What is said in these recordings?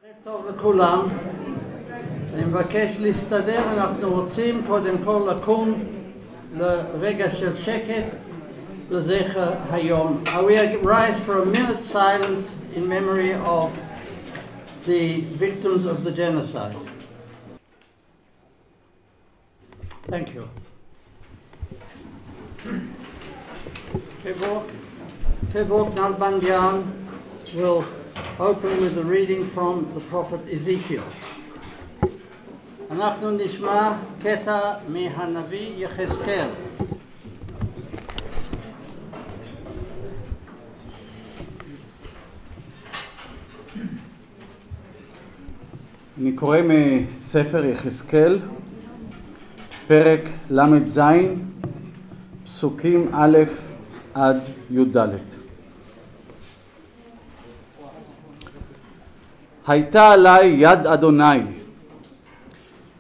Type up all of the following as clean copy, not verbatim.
ערב טוב לכולם. אני מבקש להסתדר, אנחנו רוצים קודם כל לקום לרגע של שקט לזכר היום. We rise for a minute's silence in memory of the victims of the genocide. Thank you. Tevok Nalbandian will open with a reading from the Prophet Ezekiel. אנחנו נשמע קטע מהנביא יחזקאל. אני קורא מספר יחזקאל, פרק ל"ז, פסוקים א' עד י"ד. הייתה עלי יד אדוני,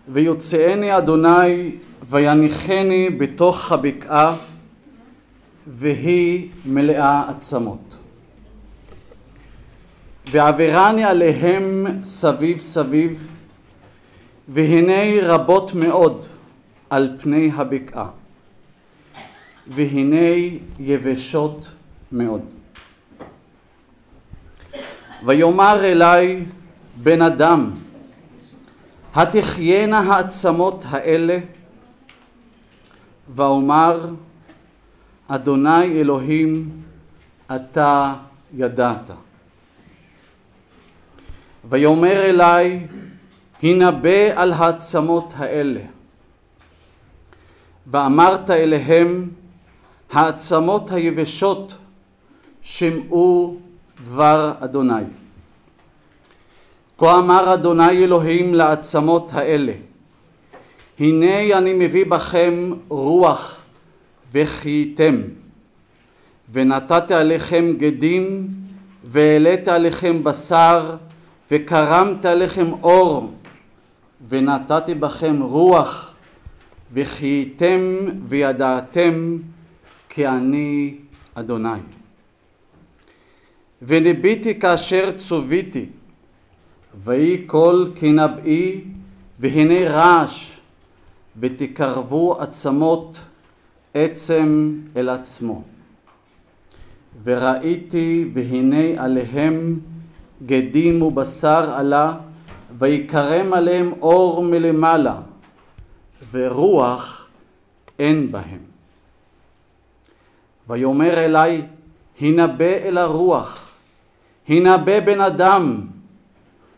ויוצאני אדוני ויניחני בתוך הבקעה, והיא מלאה עצמות. ועברני עליהם סביב סביב, והנה רבות מאוד על פני הבקעה, והנה יבשות מאוד. ויאמר אלי בן אדם, התחיינה העצמות האלה? ואומר, אדוני אלוהים, אתה ידעת. ויאמר אלי, הנבא על העצמות האלה. ואמרת אליהם, העצמות היבשות, שמעו דבר אדוני. כה אמר אדוני אלוהים לעצמות האלה, הנה אני מביא בכם רוח וחייתם, ונתתי עליכם גדים, והעלית עליכם בשר, וקרמת עליכם אור, ונתתי בכם רוח וחייתם, וידעתם כי אני אדוני. ונביתי כאשר צוויתי, ויהי קול כנבאי, והנה רעש, ותקרבו עצמות עצם אל עצמו. וראיתי, והנה עליהם גדים ובשר עלה, ויקרם עליהם אור מלמעלה, ורוח אין בהם. ויאמר אלי, הנבא אל הרוח, הנבא בן אדם,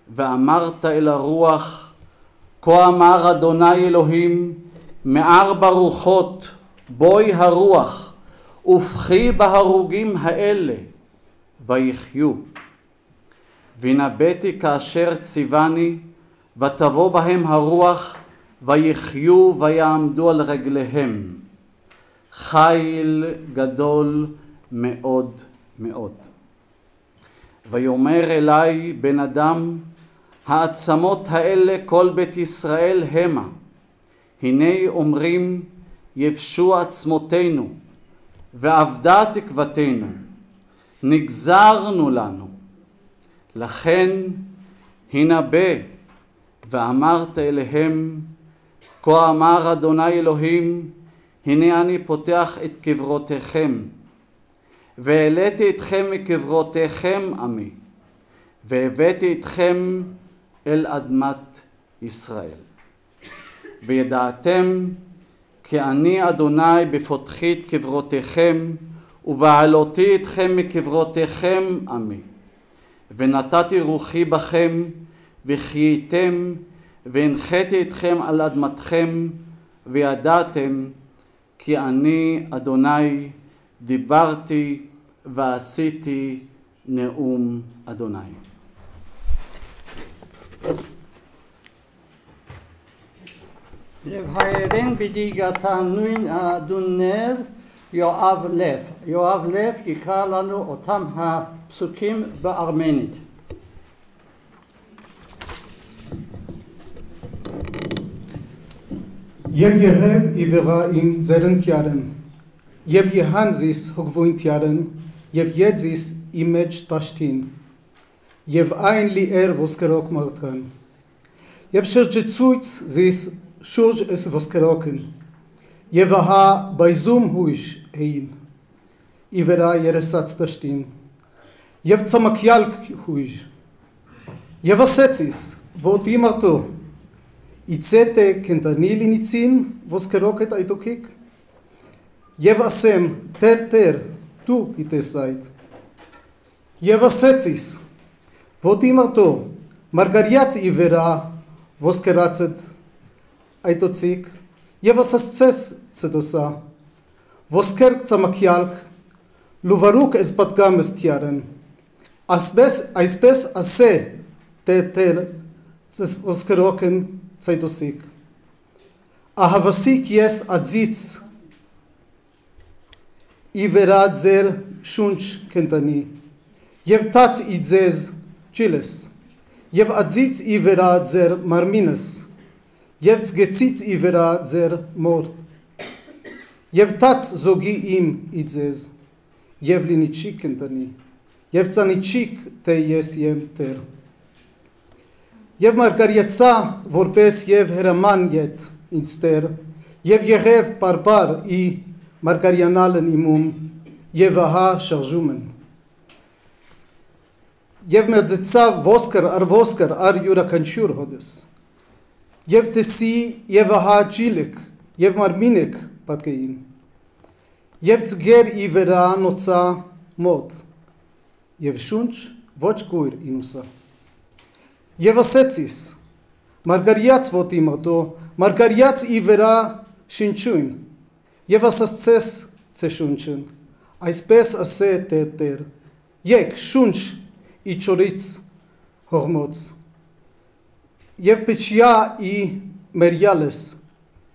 ואמרת אל הרוח, כה אמר אדוני אלוהים, מארבע רוחות בואי הרוח, ופחי בהרוגים האלה, ויחיו. ונבאתי כאשר ציווני, ותבוא בהם הרוח, ויחיו ויעמדו על רגליהם. חיל גדול מאוד מאוד. ויאמר אלי בן אדם, העצמות האלה כל בית ישראל המה. הנה אומרים, יבשו עצמותינו, ואבדה תקוותנו, נגזרנו לנו. לכן הנבא, ואמרת אליהם, כה אמר אדוני אלוהים, הנה אני פותח את קברותיכם, והעליתי אתכם מקברותיכם עמי, והבאתי אתכם אל אדמת ישראל. וידעתם כי אני אדוני בפותחי את קברותיכם, ובעלותי אתכם מקברותיכם עמי. ונתתי רוחי בכם, וחייתם, והנחיתי אתכם על אדמתכם, וידעתם כי אני אדוני דיברתי ועשיתי נאום אדוני. Herren בדיגתה נוין אדונר יואב לב. יואב לב יקרא לנו אותם הפסוקים בארמנית. Եվ եղև ի վրա իմ ձերընթյարն, եւ եհանձիս հոգվույնթյարն, եւ եձիս իմ մեջ տաշտին, Եվ այն լի ոսկերոք մարդան։ Եվ շրջեցույց զիս շուրջ ես ոսկերոքն։ Եվ ահա բայզում հույժ էին, ի վերա երեսած տշտին, և ծամակյալք հույժ։ Եվ ասեցիս, ոտի մատո, իցետ է կենտանի լինիցին ոսկերոքդ այդոքիք, և ասեմ, տեր, դու գիտես այդ։ Եվ ասեցիս, ոտի մատո, մարգարյաց ի վերա ոսկերացդ այդոցիկ, և ասացցես ծդոսա, ոսկեր ծամակյալք, լուվարուկ ես պատգամս թյարն, այսպես ասե տեր ոսկերոքն ծայդոսիկ, ահավասիկ ես adzից ի վերա ձեր շունչ կենտանի, և տաց ի ձեզ ճիլես, և adzից ի վերա ձեր մարմինս, և ծգեցից ի վերա ձեր մորդ, և տաց զոգի իմ ի ձեզ, և լինիչիկ կենտանի, և ծանիչիկ թե ես եմ տեր։ Եվ մարգարյացա, որպես և հրաման ետ ինձ տեր, և եղև բարբար ի մարգարյանալն իմում, և ահա շարժումն։ Եվ մերձեցավ ոսկր ար յուրաքանչյուր հոդս, և տեսի և ահա ջիլք և մարմինք պատկեին, և ծգեր ի վերա նոցա մոտ, և շունչ ոչ կույր ինուսա։ Եվ ասեցիս, մարգարյաց ոտի մոտո, մարգարյաց ի վերա շինչույն, և ասացես ցե շունչն, այսպես ասե տեր, եկ շունչ ի չորից հողմոց, և պեչյա ի մերյալես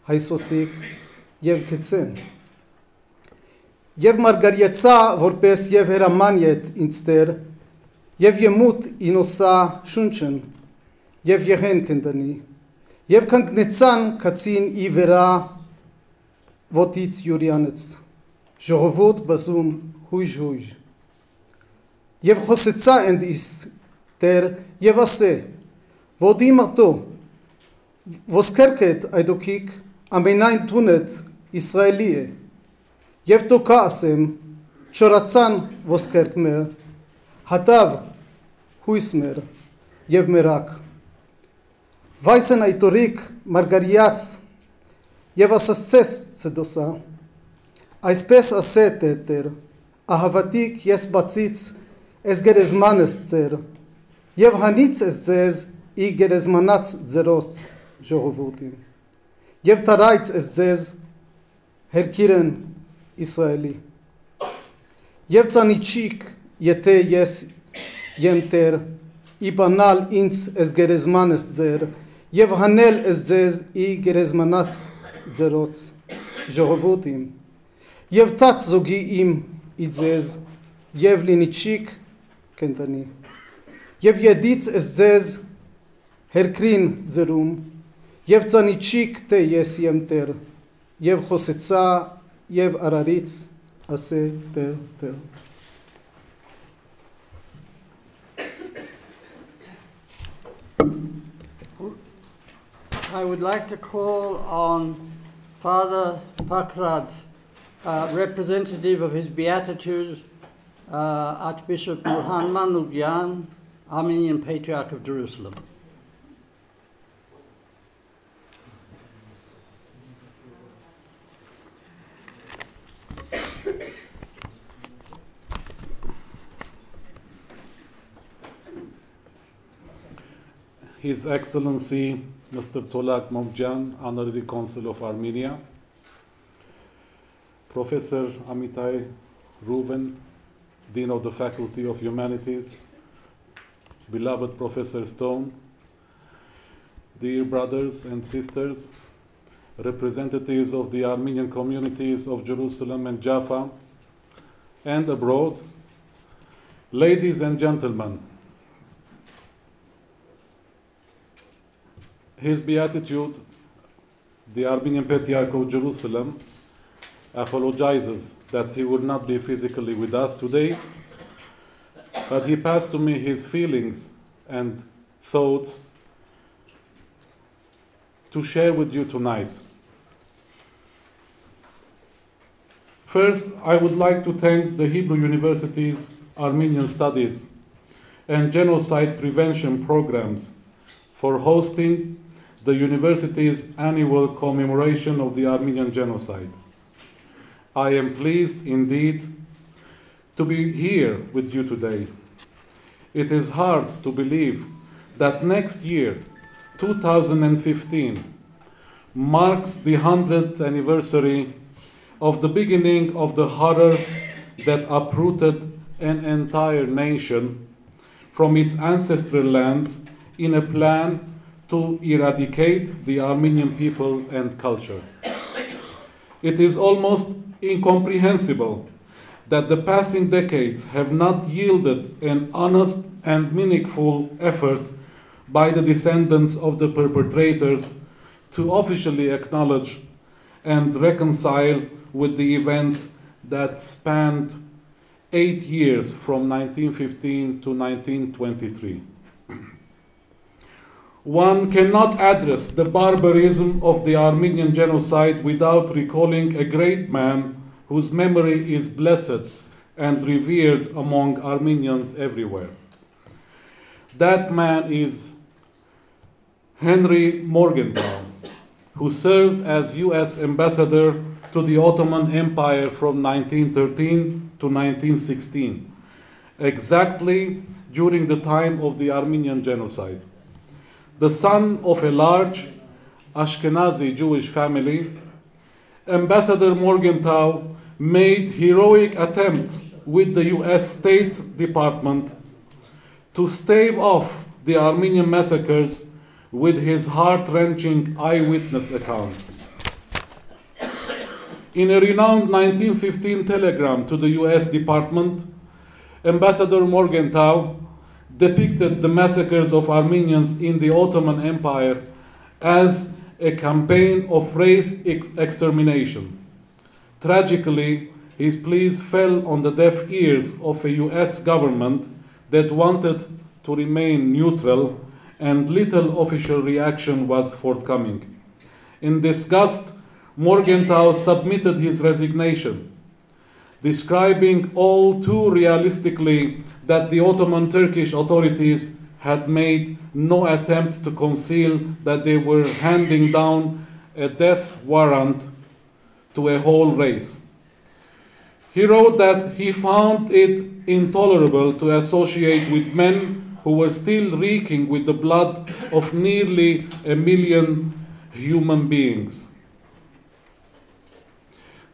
հայսոսիկ և կեցեն։ Եվ մարգարյացա, որպես և հրաման ետ ինձ տեր, և եմուտ ինոսա շունչն, և եղեն կնդանի, և կանգնեցան կացին ի վերա ոտից յուրյանից, ժողովոտ բազում հույժ, և խոսեցա ընդիս տեր, և ասե, ոտի մատո, ոսկերքդ այդոքիք ամենայն տունդ Իսրայելի է, և տոկա ասեմ, չորացան ոսկերք մեր, հատավ հույս մեր և մերակ։ Վայսն այտորիկ մարգարյաց և ասացես ծդոսա, այսպես ասե տեր, ահավատիկ ես բացից ես գերեզմանս ձեր, և հանից ես ձեզ ի գերեզմանած ձերոց ժողովոտին, և տարայց ես ձեզ հերքիրն Իսրայելի, և ծանիչիկ եթե ես եմ տեր, ի բանալ ինձ ես գերեզմանս ձեր, և հանել ես ձեզ ի գերեզմանած ձերոց ժողովոտին, և տաց զոգի իմ ի ձեզ, և լինիչիկ կենտանի, և յեդից ես ձեզ հերքրին ձերում, և ծանիչիկ թե ես եմ տեր, և խոսեցա և արարից ասե տեր։ I would like to call on Father Pakrad, representative of His Beatitude, Archbishop Burhan Manugyan, Armenian Patriarch of Jerusalem. His Excellency Mr. Tsolak Momjan, Honorary Consul of Armenia, Professor Amitai Reuven, Dean of the Faculty of Humanities, beloved Professor Stone, dear brothers and sisters, representatives of the Armenian communities of Jerusalem and Jaffa, and abroad, ladies and gentlemen, His Beatitude, the Armenian Patriarch of Jerusalem, apologizes that he will not be physically with us today, but he passed to me his feelings and thoughts to share with you tonight. First, I would like to thank the Hebrew University's Armenian Studies and Genocide Prevention programs for hosting the university's annual commemoration of the Armenian Genocide. I am pleased indeed to be here with you today. It is hard to believe that next year, 2015, marks the 100th anniversary of the beginning of the horror that uprooted an entire nation from its ancestral lands in a plan to eradicate the Armenian people and culture. It is almost incomprehensible that the passing decades have not yielded an honest and meaningful effort by the descendants of the perpetrators to officially acknowledge and reconcile with the events that spanned 8 years from 1915 to 1923. One cannot address the barbarism of the Armenian genocide without recalling a great man whose memory is blessed and revered among Armenians everywhere. That man is Henry Morgenthau, who served as US ambassador to the Ottoman Empire from 1913 to 1916, exactly during the time of the Armenian Genocide. The son of a large Ashkenazi Jewish family, Ambassador Morgenthau made heroic attempts with the US State Department to stave off the Armenian massacres with his heart-wrenching eyewitness accounts. In a renowned 1915 telegram to the US Department, Ambassador Morgenthau depicted the massacres of Armenians in the Ottoman Empire as a campaign of race extermination. Tragically, his pleas fell on the deaf ears of a US government that wanted to remain neutral, and little official reaction was forthcoming. In disgust, Morgenthau submitted his resignation, describing all too realistically that the Ottoman Turkish authorities had made no attempt to conceal that they were handing down a death warrant to a whole race. He wrote that he found it intolerable to associate with men who were still reeking with the blood of nearly 1 million human beings.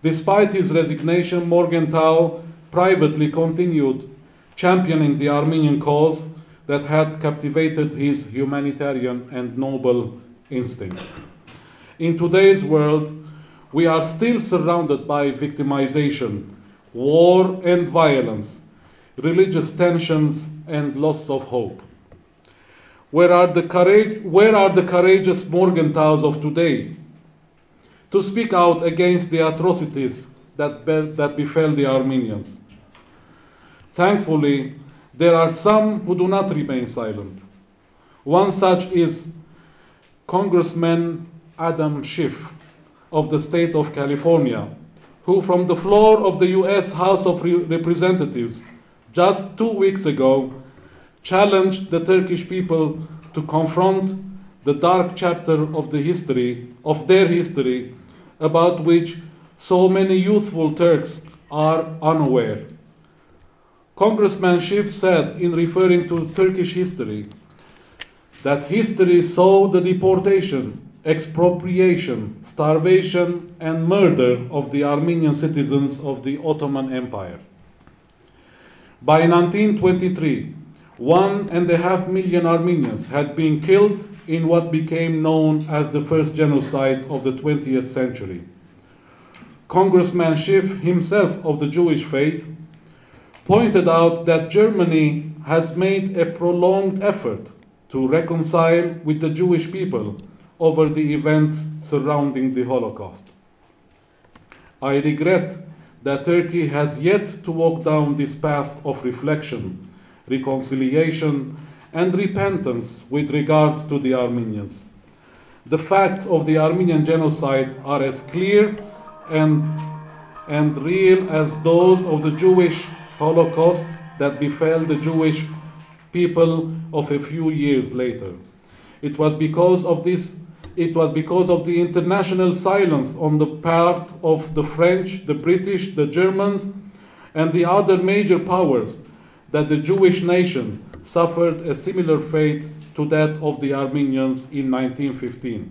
Despite his resignation, Morgenthau privately continued championing the Armenian cause that had captivated his humanitarian and noble instincts. In today's world, we are still surrounded by victimization, war and violence, religious tensions and loss of hope. Where are the courageous Morgenthaus of today to speak out against the atrocities that befell the Armenians? Thankfully, there are some who do not remain silent. One such is Congressman Adam Schiff of the state of California, who from the floor of the US House of Representatives just 2 weeks ago challenged the Turkish people to confront the dark chapter of their history about which so many youthful Turks are unaware. Congressman Schiff said, in referring to Turkish history, that history saw the deportation, expropriation, starvation, and murder of the Armenian citizens of the Ottoman Empire. By 1923, 1.5 million Armenians had been killed in what became known as the first genocide of the 20th century. Congressman Schiff, himself of the Jewish faith, pointed out that Germany has made a prolonged effort to reconcile with the Jewish people over the events surrounding the Holocaust. I regret that Turkey has yet to walk down this path of reflection reconciliation, and repentance with regard to the Armenians. The facts of the Armenian genocide are as clear and real as those of the Jewish Holocaust that befell the Jewish people of a few years later. It was because of the international silence on the part of the French, the British, the Germans, and the other major powers that the Jewish nation suffered a similar fate to that of the Armenians in 1915.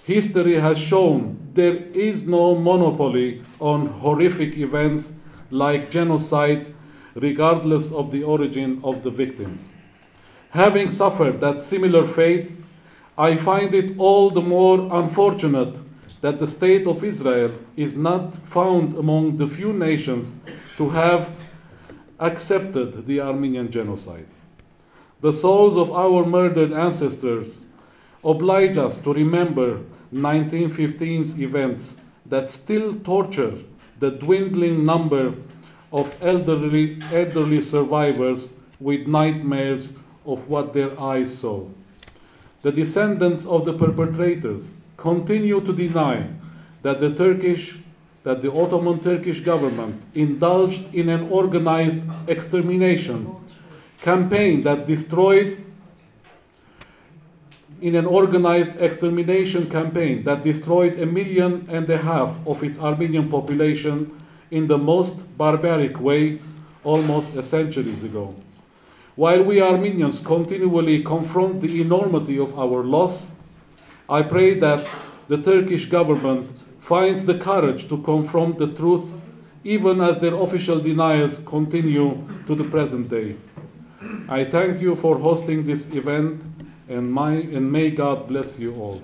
History has shown there is no monopoly on horrific events like genocide, regardless of the origin of the victims. Having suffered that similar fate, I find it all the more unfortunate that the state of Israel is not found among the few nations to have accepted the Armenian genocide. The souls of our murdered ancestors oblige us to remember 1915's events that still torture the dwindling number of elderly survivors with nightmares of what their eyes saw. The descendants of the perpetrators continue to deny that the Ottoman Turkish government indulged in an organized extermination campaign that destroyed 1.5 million of its Armenian population in the most barbaric way almost a century ago. While we Armenians continually confront the enormity of our loss, I pray that the Turkish government finds the courage to confront the truth even as their official denials continue to the present day. I thank you for hosting this event, and may God bless you all.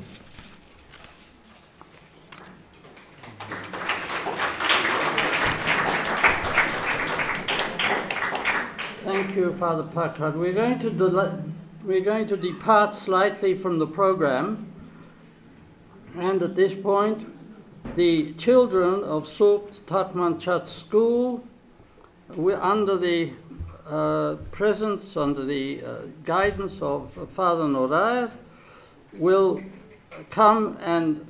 Thank you, Father Packard. We're going to depart slightly from the program, and at this point, the children of Subt Takmanchat School, under the guidance of Father Norair, will come and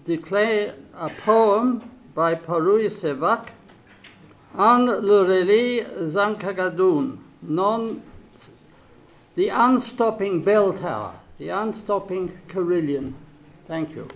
declare a poem by Parui Sevak on Lureli Zankagadun, the unstopping bell tower, the unstopping carillon. Thank you.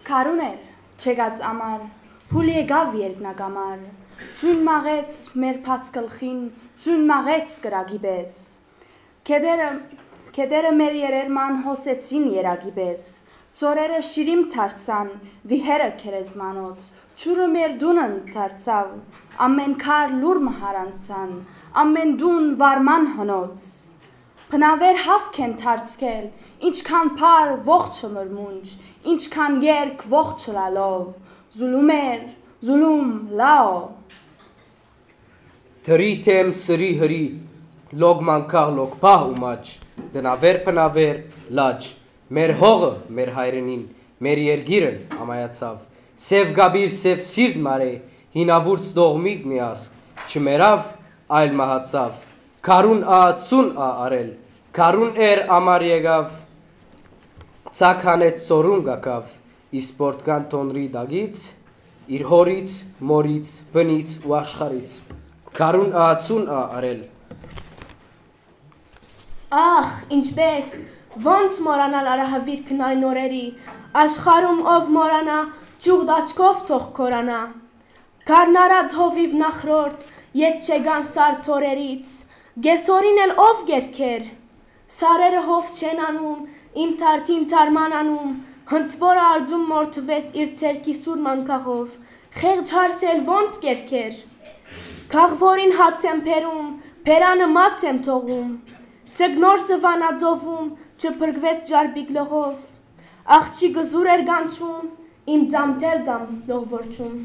Քարուներ չեղած ամար, հուլ եկավ երկնագամար, ծույն մաղեց մեր պացկլխին, ծույն մաղեց կրագի պես, կեդերը մեր երերման հոսեցին երագի պես, ծորերը շիրիմ թարցան, վիհերը կերեզմանոց, չուրը մեր դունն թարցավ, ամեն կար լուր մհարանցան, ամեն դուն վարման հնոց, Փնավեր հավք են թարցկել, ինչքան պար ողջը մրմունջ, ինչքան երկ ողջը լալով, զուլում էր, զուլում լաո։ Թրի թեմ սրի հրի, լոգ մանկաղ լոգ պահ ու մաչ, դնավեր փնավեր լաչ, մեր հողը, մեր հայրենին, մեր երգիրն ամայացավ, սև գաբիր, սև սիրտ մարե, հինավուրց դողմիկ միասկ, չմերավ, այլ մահացավ, Karun a tsun a arel, karun amar եկավ, ցակ հանեց ծորուն գակավ, իսպորտկան տոնրի դագից, իր հորից, մորից, բնից ու աշխարից, karun a tsun a arel։ Ախ, ինչպես, ոնց մորանալ արահավիրքն այն օրերի, աշխարում ով մորանա, ճուղդ աչքով թող կորանա, Կարնարած հովիվ նախրորդ, ետ չեգան սար ծորերից, Գեսորին էլ ով գերքեր, սարերը հով չեն անում, իմ թարթին թարման անում, հնցվորը արձում մորթվեց իր ցերքի սուր մանկաղով, խեղճ հարսել ոնց գերքեր, Քաղվորին հաց եմ փերում, փերանը մաց եմ թողում, Ցեգնորսը վանաձովում, չփրկվեց ջարբիկ լողով, Աղջի գզուր էր գանչում, իմ ձամթել ձամ լողվորչում։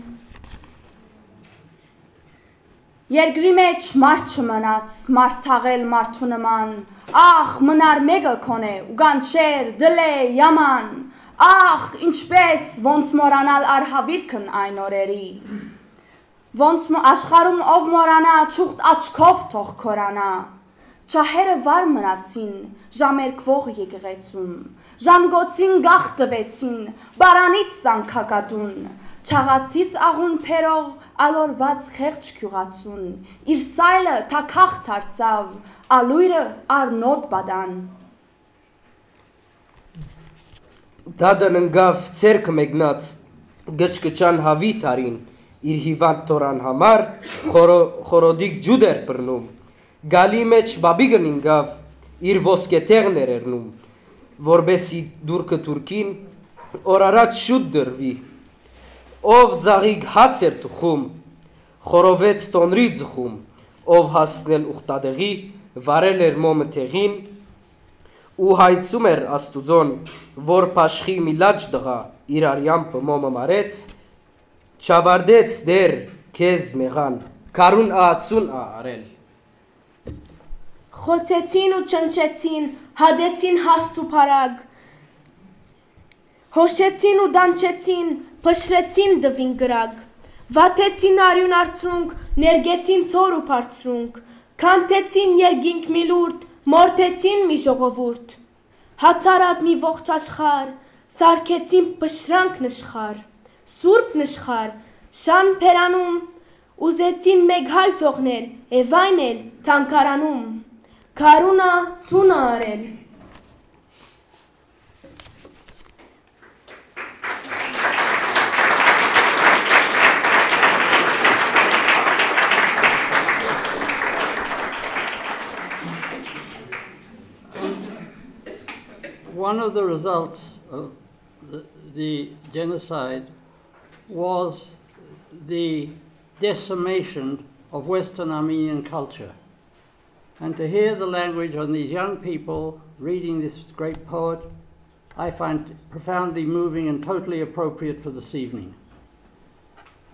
Երկրի մեջ մարդ չմնաց, մարդ թաղել մարդու նման, ախ, մնար մեկը քոնե, ու գանչեր, դլե, yaman, ախ, ինչպես, ոնց մորանալ արհավիրքն այն օրերի, ոնց աշխարհում ով մորանա, ճուղտ աչքով թող քորանա, Չահերը վար մնացին, ժամերկվող եկեղեցում, ժամգոցին գաղ տվեցին, բարանից զանքակատուն, չաղացից աղուն փերող, ալորված խեղճ քյուղացուն, իր սայլը թակախ դարձավ, ալույրը արնոտ բադան։ Դադն ընկավ ցերքը մեկնած, գճկճան հավի տարին, իր հիվանդ տորան համար, խորոդիկ ջուդեր բռնում, Գալի մեջ բաբիգն ինգավ, իր ոսկետեղն էր երնում, որբեսի դուրկը թուրքին, օրարած շուտ դրվի, ով ձաղիգ հաց էր թխում, խորովեց տոնրի ձխում, ով հասնել ուխտադեղի, վարել էր մոմը թեղին, ու հայցում էր աստուծոն, որ պաշխի միլաջ դղա, իր արյամպը մոմը մարեց, չավարդեց դեր կեզ մեղան, կարուն ացուն արել։ Խոցեցին ու ճնչեցին, հադեցին հաստ ու փարագ, հոշեցին ու դանչեցին, փշրեցին դվին գրագ, վաթեցին արյուն արցունք, ներգեցին ծոր ու բարձրունք, քանթեցին երգինք մի լուրդ, մորթեցին մի ժողովուրդ, հացարատ մի ողջ աշխարհ, սարքեցին փշրանք նշխար, սուրբ նշխար, շան փերանում, ուզեցին մեկ հայ թողնել, եվայն էլ թանկարանում, Karuna ծունը արել։ One of the results of the genocide was the decimation of Western Armenian culture. And to hear the language of these young people reading this great poet, I find profoundly moving and totally appropriate for this evening.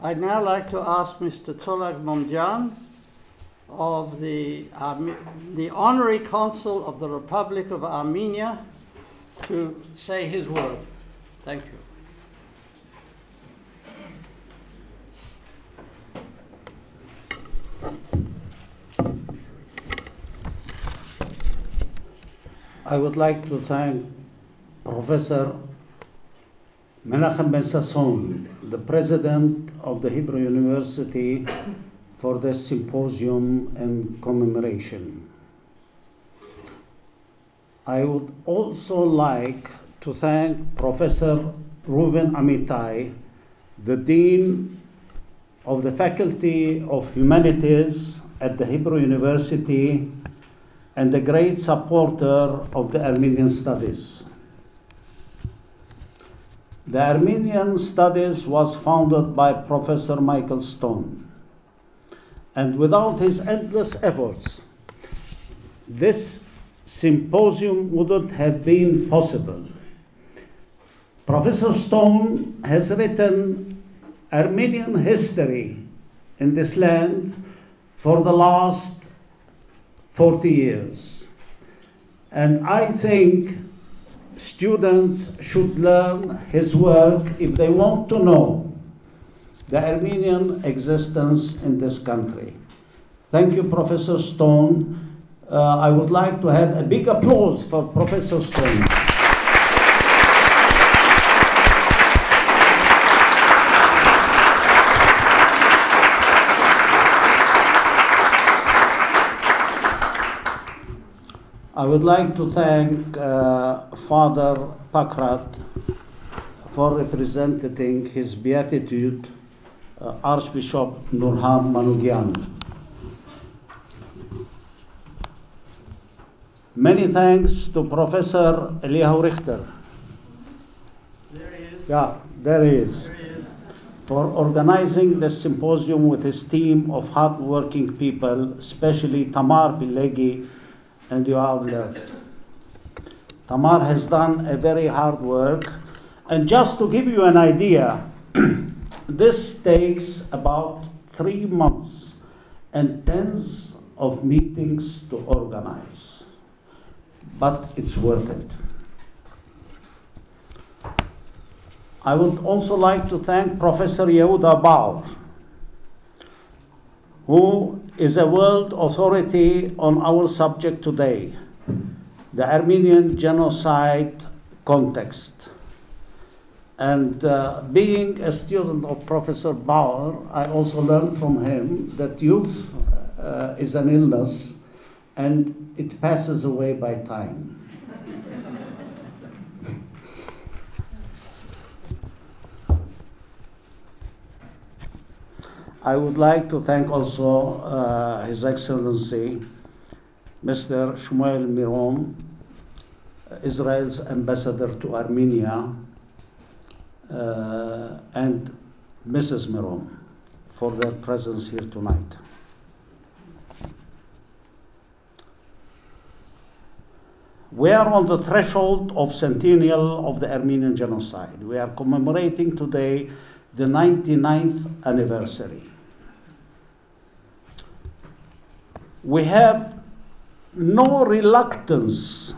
I'd now like to ask Mr. Tzolag Momjan, of the Honorary Consul of the Republic of Armenia, to say his word. Thank you. I would like to thank Professor Menachem Ben Sasson, the president of the Hebrew University, for this symposium and commemoration. I would also like to thank Professor Reuven Amitai, the Dean of the Faculty of Humanities at the Hebrew University and a great supporter of the Armenian Studies. The Armenian Studies was founded by Professor Michael Stone, and without his endless efforts, this symposium wouldn't have been possible. Professor Stone has written Armenian history in this land for the last 40 years. And I think students should learn his work if they want to know the Armenian existence in this country. Thank you, Professor Stone. I would like to have a big applause for Professor Stone. I would like to thank Father Pakrat for representing his beatitude, Archbishop Nurhan Manugyan. Many thanks to Professor Elihu Richter. There he is. Yeah, there he is. There he is. For organizing this symposium with his team of hardworking people, especially Tamar Pilegi and Yoav Lev. Tamar has done a very hard work. And just to give you an idea, this takes about 3 months and tens of meetings to organize. But it's worth it. I would also like to thank Professor Yehuda Bauer, who is a world authority on our subject today, the Armenian Genocide context. And being a student of Professor Bauer, I also learned from him that youth is an illness and it passes away by time. I would like to thank also His Excellency, Mr. Shmuel Miron, Israel's ambassador to Armenia, and Mrs. Miron for their presence here tonight. We are on the threshold of centennial of the Armenian Genocide. We are commemorating today the 99th anniversary. We have no reluctance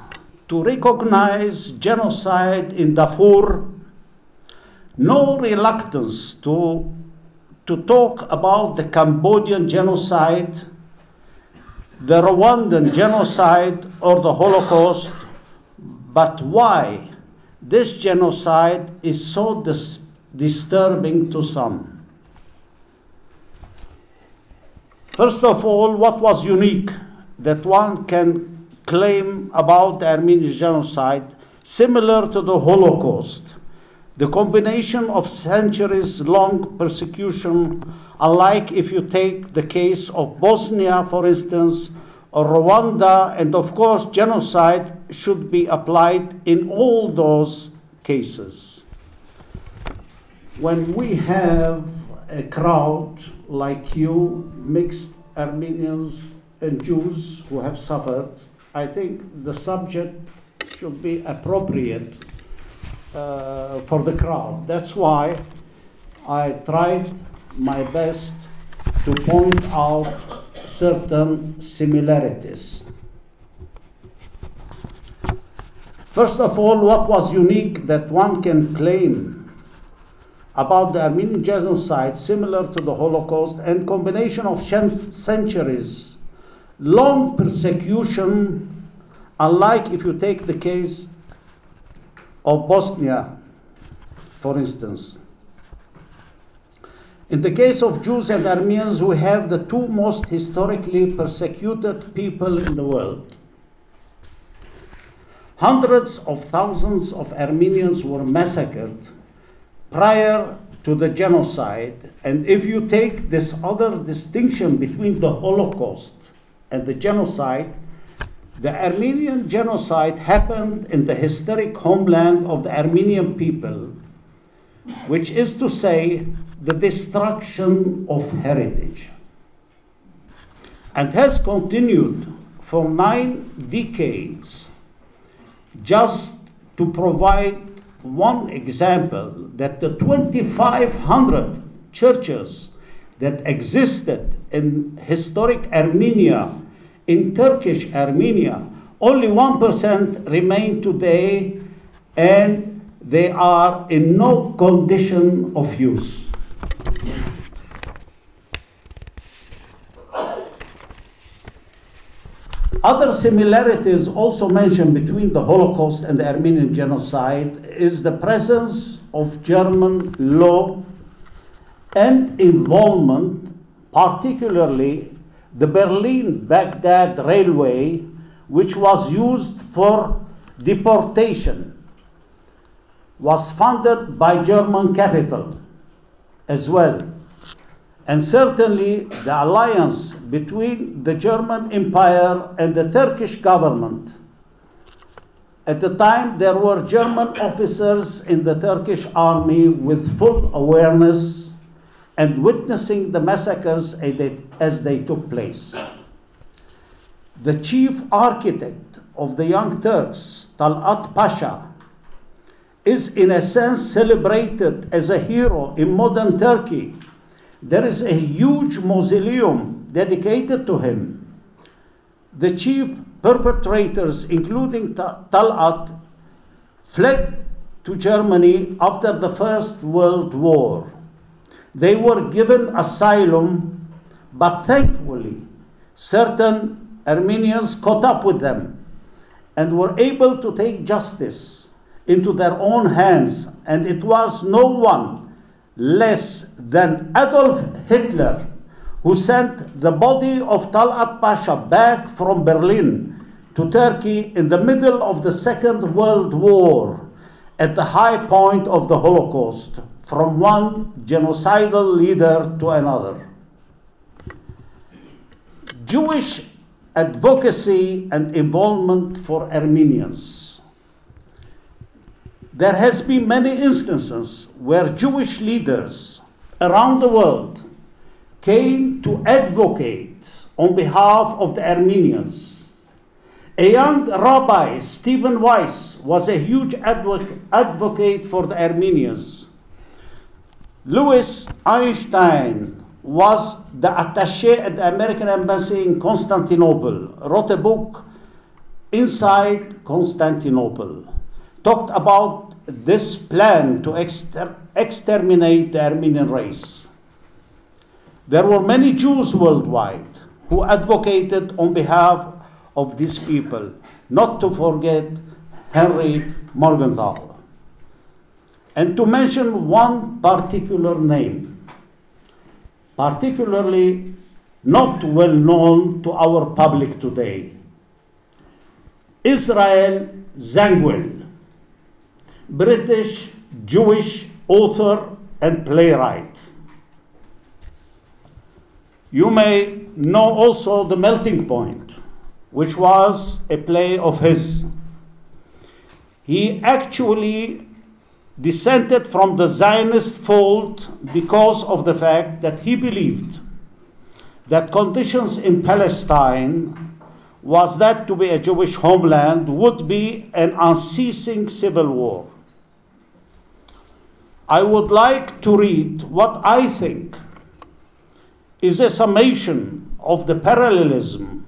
to recognize genocide in Darfur, no reluctance to talk about the Cambodian genocide, the Rwandan genocide, or the Holocaust, but why this genocide is so disturbing to some. First of all, what was unique that one can claim about the Armenian genocide, similar to the Holocaust, the combination of centuries-long persecution, unlike if you take the case of Bosnia, for instance, or Rwanda, and of course genocide should be applied in all those cases. When we have a crowd like you, mixed Armenians and Jews who have suffered, I think the subject should be appropriate for the crowd. That's why I tried my best to point out certain similarities. First of all, what was unique that one can claim about the Armenian genocide, similar to the Holocaust, and combination of centuries, long persecution, unlike if you take the case of Bosnia, for instance. In the case of Jews and Armenians, we have the two most historically persecuted people in the world. Hundreds of thousands of Armenians were massacred prior to the genocide, and if you take this other distinction between the Holocaust and the genocide, the Armenian genocide happened in the historic homeland of the Armenian people, which is to say, the destruction of heritage, and has continued for 9 decades. Just to provide one example, that the 2,500 churches that existed in historic Armenia, in Turkish Armenia, only 1% remain today, and they are in no condition of use. Other similarities also mentioned between the Holocaust and the Armenian genocide is the presence of German law and involvement, particularly the Berlin-Baghdad railway, which was used for deportation, was funded by German capital as well. And certainly the alliance between the German Empire and the Turkish government. At the time, there were German officers in the Turkish army with full awareness and witnessing the massacres as they took place. The chief architect of the Young Turks, Talat Pasha, is in a sense celebrated as a hero in modern Turkey. There is a huge mausoleum dedicated to him. The chief perpetrators, including Talat, fled to Germany after the First World War. They were given asylum, but thankfully, certain Armenians caught up with them and were able to take justice into their own hands, and it was no one less than Adolf Hitler who sent the body of Talat Pasha back from Berlin to Turkey in the middle of the Second World War, at the high point of the Holocaust, from one genocidal leader to another. Jewish advocacy and involvement for Armenians. There has been many instances where Jewish leaders around the world came to advocate on behalf of the Armenians. A young rabbi, Stephen Weiss, was a huge advocate for the Armenians. Louis Einstein was the attaché at the American Embassy in Constantinople, wrote a book, Inside Constantinople, talked about this plan to exterminate the Armenian race. There were many Jews worldwide who advocated on behalf of these people, not to forget Henry Morgenthau. And to mention one particular name, particularly not well known to our public today, Israel Zenguin, British Jewish author and playwright. You may know also The Melting Point, which was a play of his. He actually dissented from the Zionist fold because of the fact that he believed that conditions in Palestine was that to be a Jewish homeland would be an unceasing civil war. I would like to read what I think is a summation of the parallelism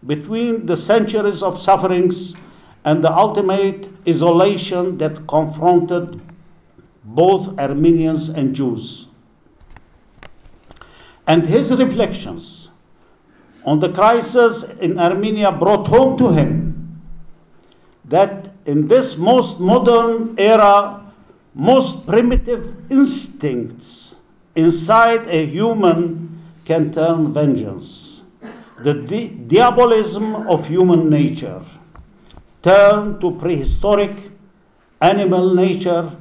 between the centuries of sufferings and the ultimate isolation that confronted both Armenians and Jews. And his reflections on the crisis in Armenia brought home to him that in this most modern era, most primitive instincts inside a human can turn vengeance. The diabolism of human nature turned to prehistoric animal nature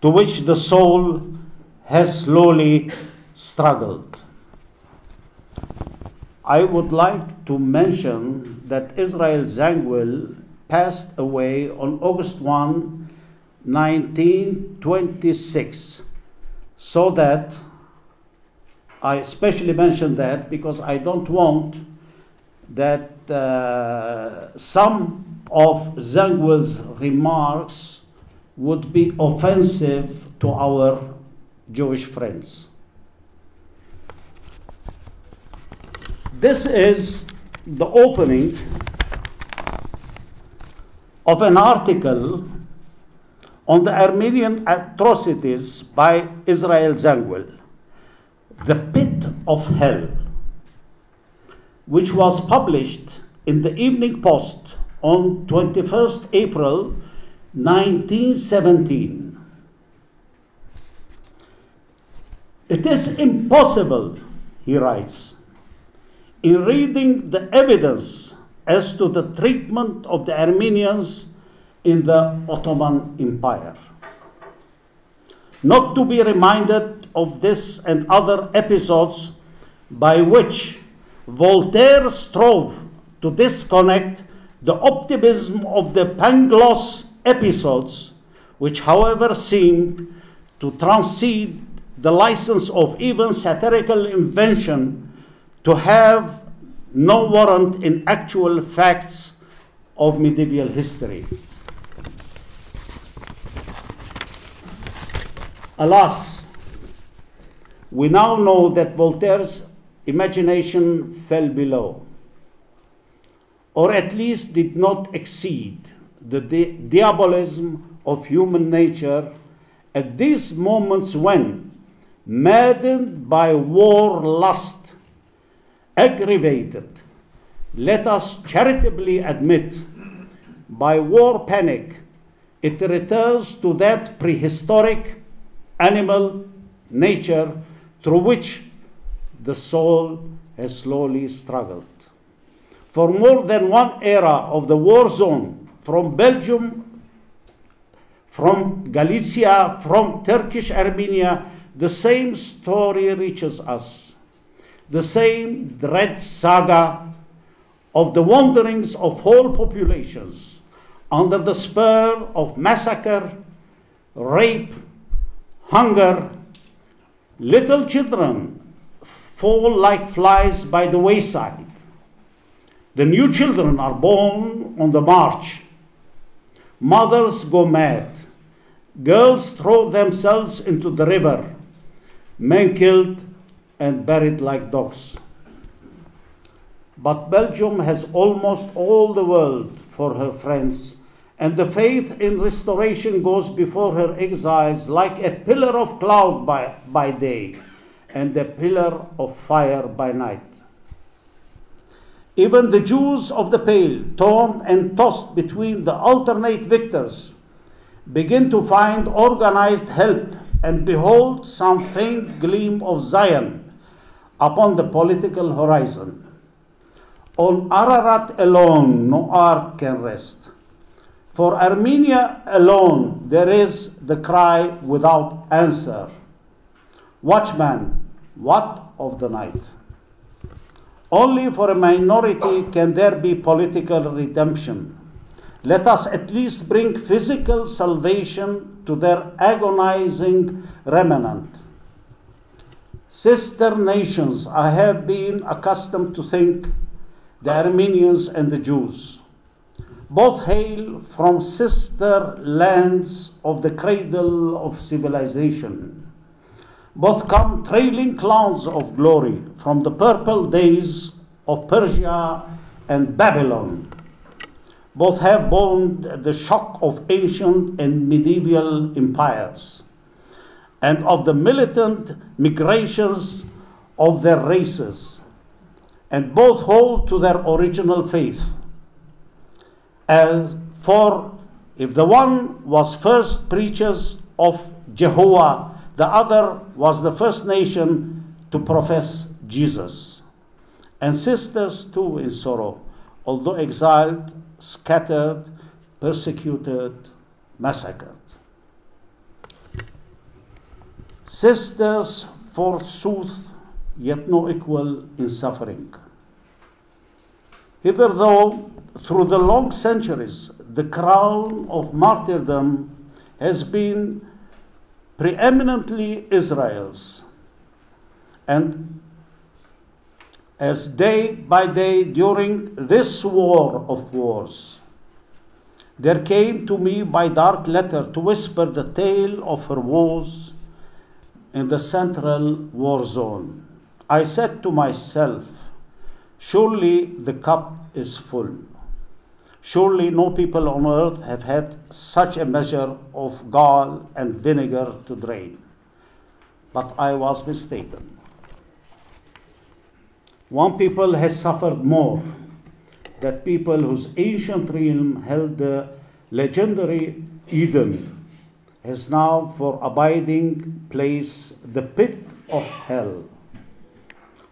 to which the soul has slowly struggled. I would like to mention that Israel Zenguin passed away on August 1, 1926, so that I especially mention that because I don't want that some of Zenguin's remarks would be offensive to our Jewish friends. This is the opening of an article on the Armenian atrocities by Israel Zenguin, The Pit of Hell, which was published in the Evening Post on 21st April 1917. It is impossible, he writes, in reading the evidence as to the treatment of the Armenians in the Ottoman Empire, not to be reminded of this and other episodes by which Voltaire strove to disconnect the optimism of the Pangloss episodes, which however seemed to transcend the license of even satirical invention to have no warrant in actual facts of medieval history. Alas, we now know that Voltaire's imagination fell below, or at least did not exceed the diabolism of human nature at these moments when, maddened by war lust, aggravated, let us charitably admit, by war panic, it returns to that prehistoric animal nature through which the soul has slowly struggled. For more than one era of the war zone, from Belgium, from Galicia, from Turkish Armenia, the same story reaches us. The same dread saga of the wanderings of whole populations under the spur of massacre, rape, hunger. Little children fall like flies by the wayside. The new children are born on the march. Mothers go mad. Girls throw themselves into the river. Men killed and buried like dogs. But Belgium has almost all the world for her friends, and the faith in restoration goes before her exiles like a pillar of cloud by day and a pillar of fire by night. Even the Jews of the Pale, torn and tossed between the alternate victors, begin to find organized help and behold some faint gleam of Zion upon the political horizon. On Ararat alone no ark can rest. For Armenia alone there is the cry without answer. Watchman, what of the night? Only for a minority can there be political redemption. Let us at least bring physical salvation to their agonizing remnant. Sister nations, I have been accustomed to think, the Armenians and the Jews. Both hail from sister lands of the cradle of civilization. Both come trailing clouds of glory from the purple days of Persia and Babylon. Both have borne the shock of ancient and medieval empires and of the militant migrations of their races, and both hold to their original faith. For if the one was first preachers of Jehovah, the other was the first nation to profess Jesus. And sisters too in sorrow, although exiled, scattered, persecuted, massacred. Sisters, forsooth, yet no equal in suffering. Hitherto, through the long centuries, the crown of martyrdom has been preeminently Israel's. And as day by day during this war of wars, there came to me by dark letter to whisper the tale of her woes in the central war zone. I said to myself, surely the cup is full. Surely no people on earth have had such a measure of gall and vinegar to drain. But I was mistaken. One people has suffered more, that people whose ancient realm held the legendary Eden has now for abiding place the pit of hell.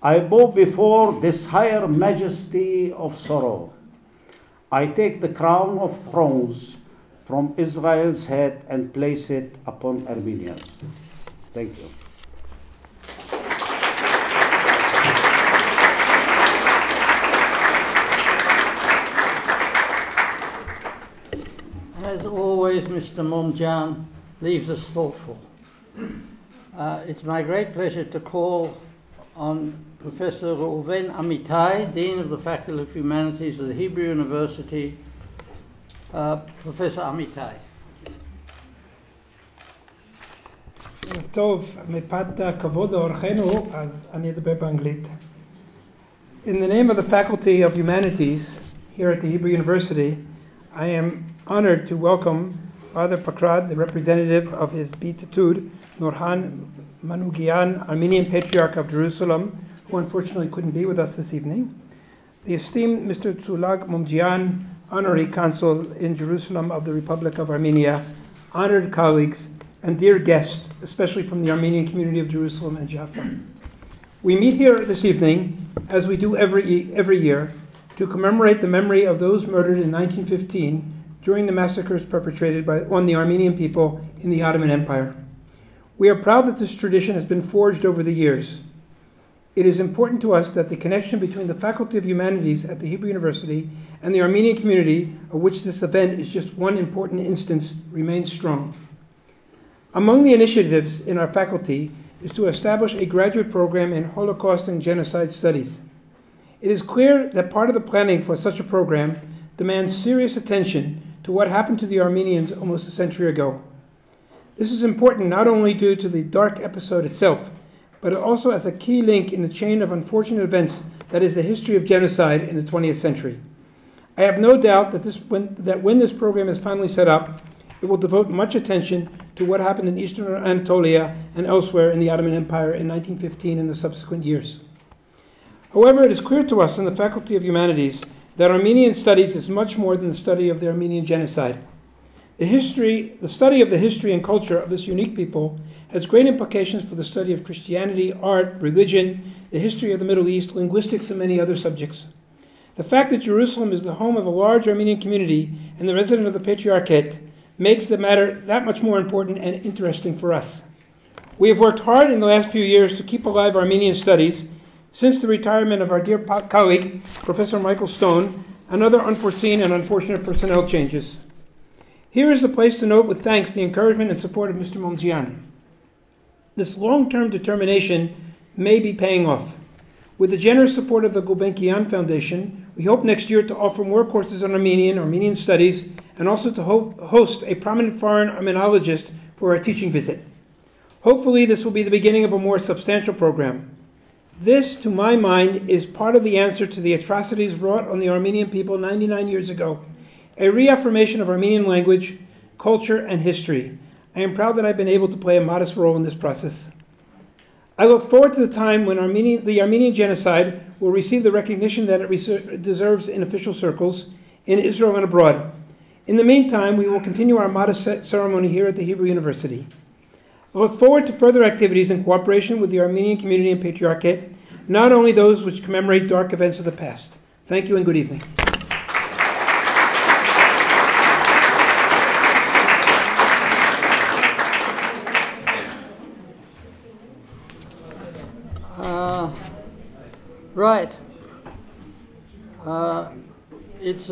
I bow before this higher majesty of sorrow. I take the crown of thrones from Israel's head and place it upon Armenia's. Thank you. As always, Mr. Momjan leaves us thoughtful. It's my great pleasure to call on Professor Reuven Amitai, Dean of the Faculty of Humanities at the Hebrew University. Professor Amitai. טוב, מפאת הכבוד לאורחנו, אז אני אדבר באנגלית. In the name of the Faculty of Humanities here at the Hebrew University, I am honored to welcome Father Pakrad, the representative of his Beatitud, Norhan Manugian, Armenian Patriarch of Jerusalem, who unfortunately couldn't be with us this evening, the esteemed Mr. Tzulag Momjian, Honorary Consul in Jerusalem of the Republic of Armenia, honored colleagues, and dear guests, especially from the Armenian community of Jerusalem and Jaffa. We meet here this evening, as we do every year, to commemorate the memory of those murdered in 1915 during the massacres perpetrated on the Armenian people in the Ottoman Empire. We are proud that this tradition has been forged over the years. It is important to us that the connection between the Faculty of Humanities at the Hebrew University and the Armenian community, of which this event is just one important instance, remains strong. Among the initiatives in our faculty is to establish a graduate program in Holocaust and Genocide Studies. It is clear that part of the planning for such a program demands serious attention to what happened to the Armenians almost a century ago. This is important not only due to the dark episode itself, but also as a key link in the chain of unfortunate events that is the history of genocide in the 20th century. I have no doubt that when this program is finally set up, it will devote much attention to what happened in Eastern Anatolia and elsewhere in the Ottoman Empire in 1915 and the subsequent years. However, it is clear to us in the Faculty of Humanities that Armenian studies is much more than the study of the Armenian genocide. The study of the history and culture of this unique people has great implications for the study of Christianity, art, religion, the history of the Middle East, linguistics, and many other subjects. The fact that Jerusalem is the home of a large Armenian community and the resident of the Patriarchate makes the matter that much more important and interesting for us. We have worked hard in the last few years to keep alive Armenian studies since the retirement of our dear colleague, Professor Michael Stone, and other unforeseen and unfortunate personnel changes. Here is the place to note with thanks the encouragement and support of Mr. Momjian. This long-term determination may be paying off. With the generous support of the Gulbenkian Foundation, we hope next year to offer more courses on Armenian studies, and also to host a prominent foreign Armenologist for our teaching visit. Hopefully this will be the beginning of a more substantial program. This, to my mind, is part of the answer to the atrocities wrought on the Armenian people 99 years ago, a reaffirmation of Armenian language, culture, and history. I am proud that I've been able to play a modest role in this process. I look forward to the time when the Armenian genocide will receive the recognition that it deserves in official circles in Israel and abroad. In the meantime, we will continue our modest ceremony here at the Hebrew University. I look forward to further activities in cooperation with the Armenian community and Patriarchate, not only those which commemorate dark events of the past. Thank you and good evening. Right. It's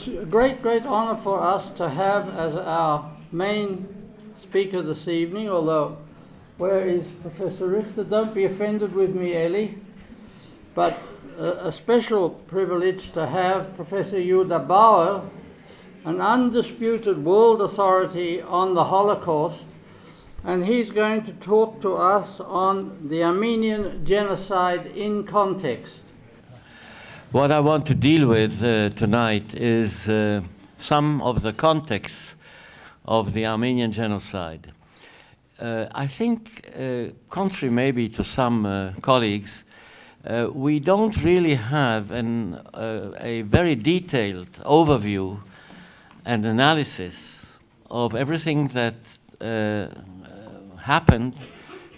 a great honor for us to have as our main speaker this evening, although where is Professor Richter? Don't be offended with me, Eli, but a special privilege to have Professor Yehuda Bauer, an undisputed world authority on the Holocaust, and he's going to talk to us on the Armenian genocide in context. What I want to deal with tonight is some of the context of the Armenian genocide. I think, contrary maybe to some colleagues, we don't really have a very detailed overview and analysis of everything that happened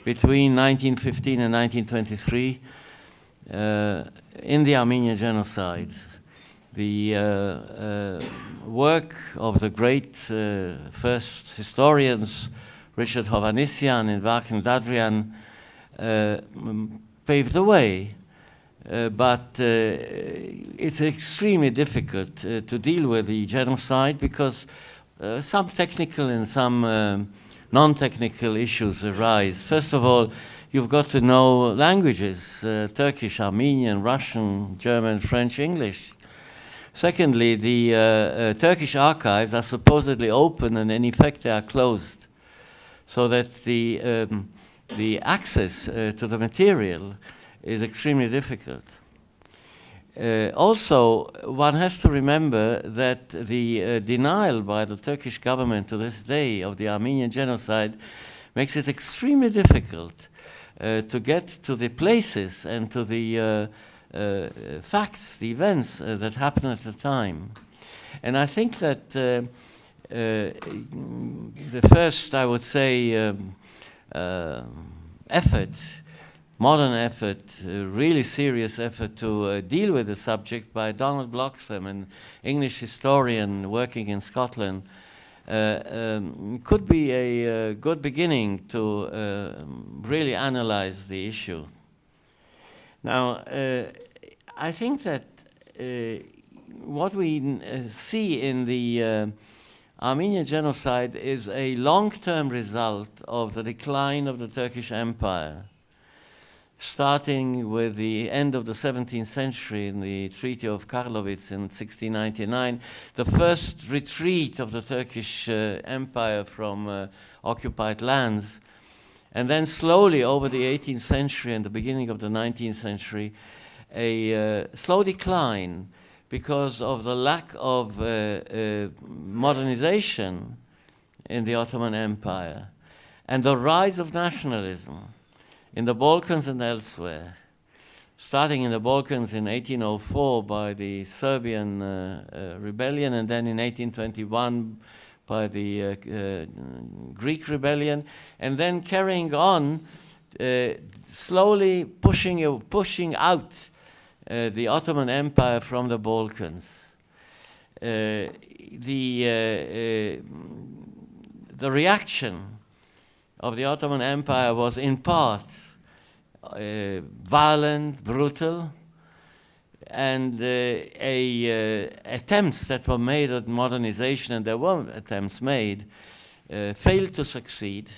between 1915 and 1923 in the Armenian genocide. The work of the great first historians, Richard Hovhannisyan and Vaken Dadrian, paved the way, but it's extremely difficult to deal with the genocide because some technical and some non-technical issues arise. First of all, you've got to know languages, Turkish, Armenian, Russian, German, French, English. Secondly, the Turkish archives are supposedly open and in effect they are closed, so that the access to the material is extremely difficult. Also, one has to remember that the denial by the Turkish government to this day of the Armenian genocide makes it extremely difficult to get to the places and to the facts, the events that happened at the time. And I think that the first, I would say, effort, modern effort, really serious effort to deal with the subject by Donald Bloxham, an English historian working in Scotland, could be a good beginning to really analyze the issue. Now, I think that what we see in the Armenian genocide is a long-term result of the decline of the Turkish Empire, starting with the end of the 17th century in the Treaty of Karlowitz in 1699, the first retreat of the Turkish Empire from occupied lands, and then slowly over the 18th century and the beginning of the 19th century, a slow decline because of the lack of modernization in the Ottoman Empire and the rise of nationalism in the Balkans and elsewhere, starting in the Balkans in 1804 by the Serbian rebellion, and then in 1821 by the Greek rebellion, and then carrying on, slowly pushing out the Ottoman Empire from the Balkans. The reaction of the Ottoman Empire was in part violent, brutal, and attempts that were made at modernization, and there were attempts made, failed to succeed.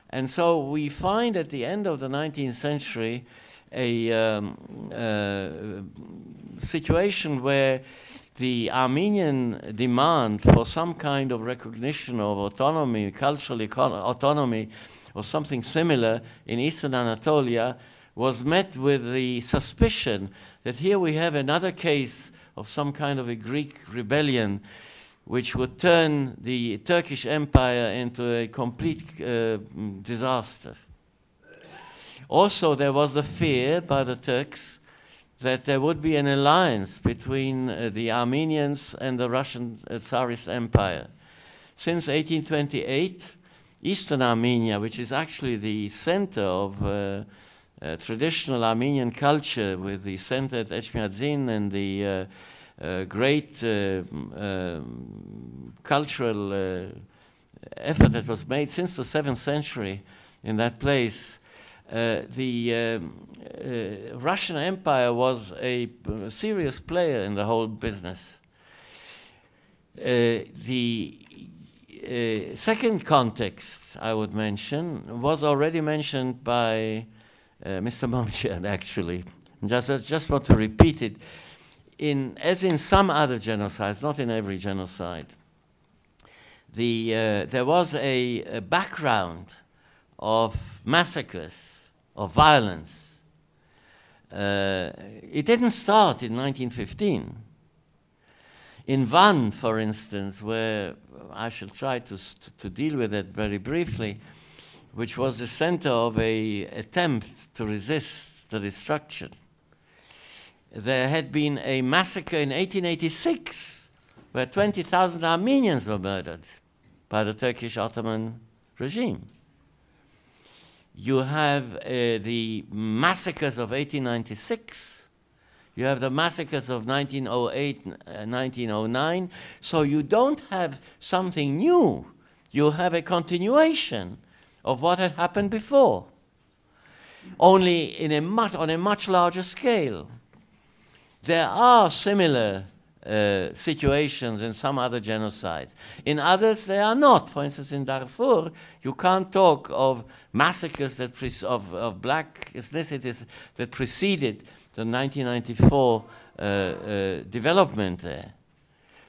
And so we find at the end of the 19th century a situation where the Armenian demand for some kind of recognition of autonomy, cultural autonomy, or something similar in Eastern Anatolia was met with the suspicion that here we have another case of some kind of a Greek rebellion which would turn the Turkish Empire into a complete disaster. Also, there was the fear by the Turks that there would be an alliance between the Armenians and the Russian Tsarist Empire. Since 1828, Eastern Armenia, which is actually the center of traditional Armenian culture, with the center at Echmiadzin and the great cultural effort that was made since the 7th century in that place, the Russian Empire was a serious player in the whole business. The second context I would mention was already mentioned by Mr. Momchian, actually. Just want to repeat it. As in some other genocides, not in every genocide, there was a background of massacres, of violence. It didn't start in 1915. In Van, for instance, where I shall try to deal with it very briefly, which was the center of an attempt to resist the destruction, there had been a massacre in 1886 where 20,000 Armenians were murdered by the Turkish Ottoman regime. You have the massacres of 1896. You have the massacres of 1908, 1909. So you don't have something new. You have a continuation of what had happened before, only on a much larger scale. There are similar situations in some other genocides. In others, they are not. For instance, in Darfur, you can't talk of massacres that of black ethnicities that preceded the 1994 development there.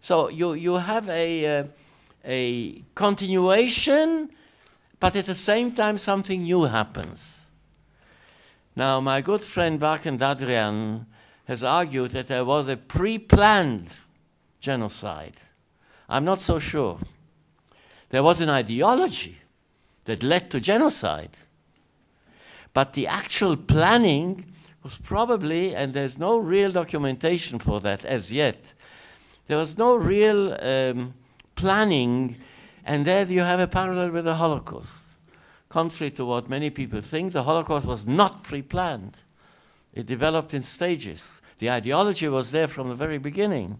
So you have a continuation, but at the same time something new happens. Now, my good friend Varken Dadrian has argued that there was a pre-planned genocide. I'm not so sure. There was an ideology that led to genocide. But the actual planning was probably, and there's no real documentation for that as yet, there was no real planning, and there you have a parallel with the Holocaust. Contrary to what many people think, the Holocaust was not pre-planned. It developed in stages. The ideology was there from the very beginning.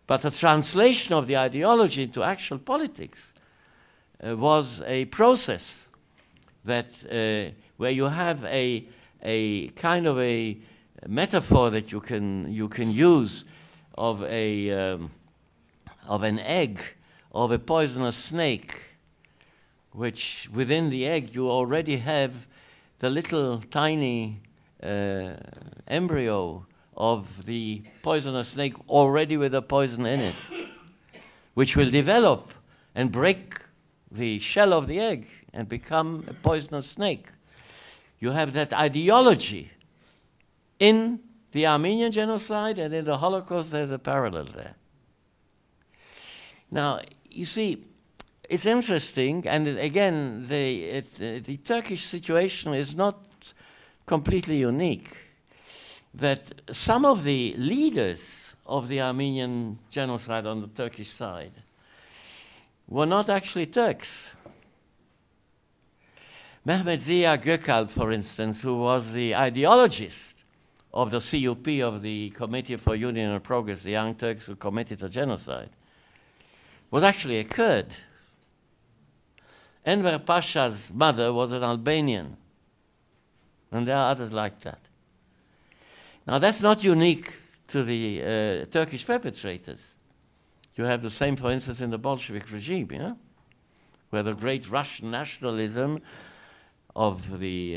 But the translation of the ideology into actual politics was a process that, where you have a kind of a metaphor that you can use of an egg of a poisonous snake, which within the egg you already have the little tiny embryo of the poisonous snake already with the poison in it, which will develop and break the shell of the egg and become a poisonous snake. You have that ideology in the Armenian genocide, and in the Holocaust there's a parallel there. Now, you see, it's interesting, and again, the Turkish situation is not completely unique, that some of the leaders of the Armenian genocide on the Turkish side were not actually Turks. Mehmet Ziya Gökalp, for instance, who was the ideologist of the CUP, of the Committee for Union and Progress, the Young Turks who committed the genocide, was actually a Kurd. Enver Pasha's mother was an Albanian, and there are others like that. Now, that's not unique to the Turkish perpetrators. You have the same, for instance, in the Bolshevik regime, you know, where the great Russian nationalism of the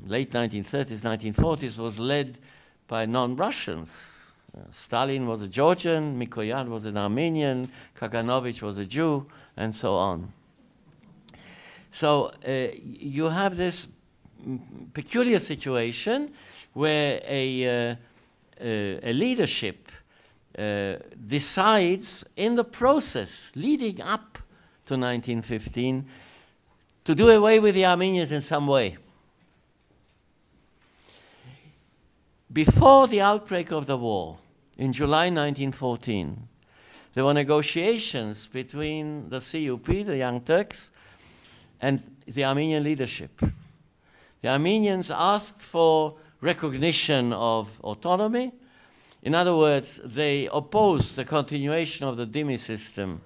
late 1930s, 1940s was led by non-Russians. Stalin was a Georgian, Mikoyan was an Armenian, Kaganovich was a Jew, and so on. So you have this peculiar situation where a leadership decides in the process leading up to 1915 to do away with the Armenians in some way. Before the outbreak of the war, in July 1914, there were negotiations between the CUP, the Young Turks, and the Armenian leadership. The Armenians asked for recognition of autonomy. In other words, they opposed the continuation of the dhimmi system,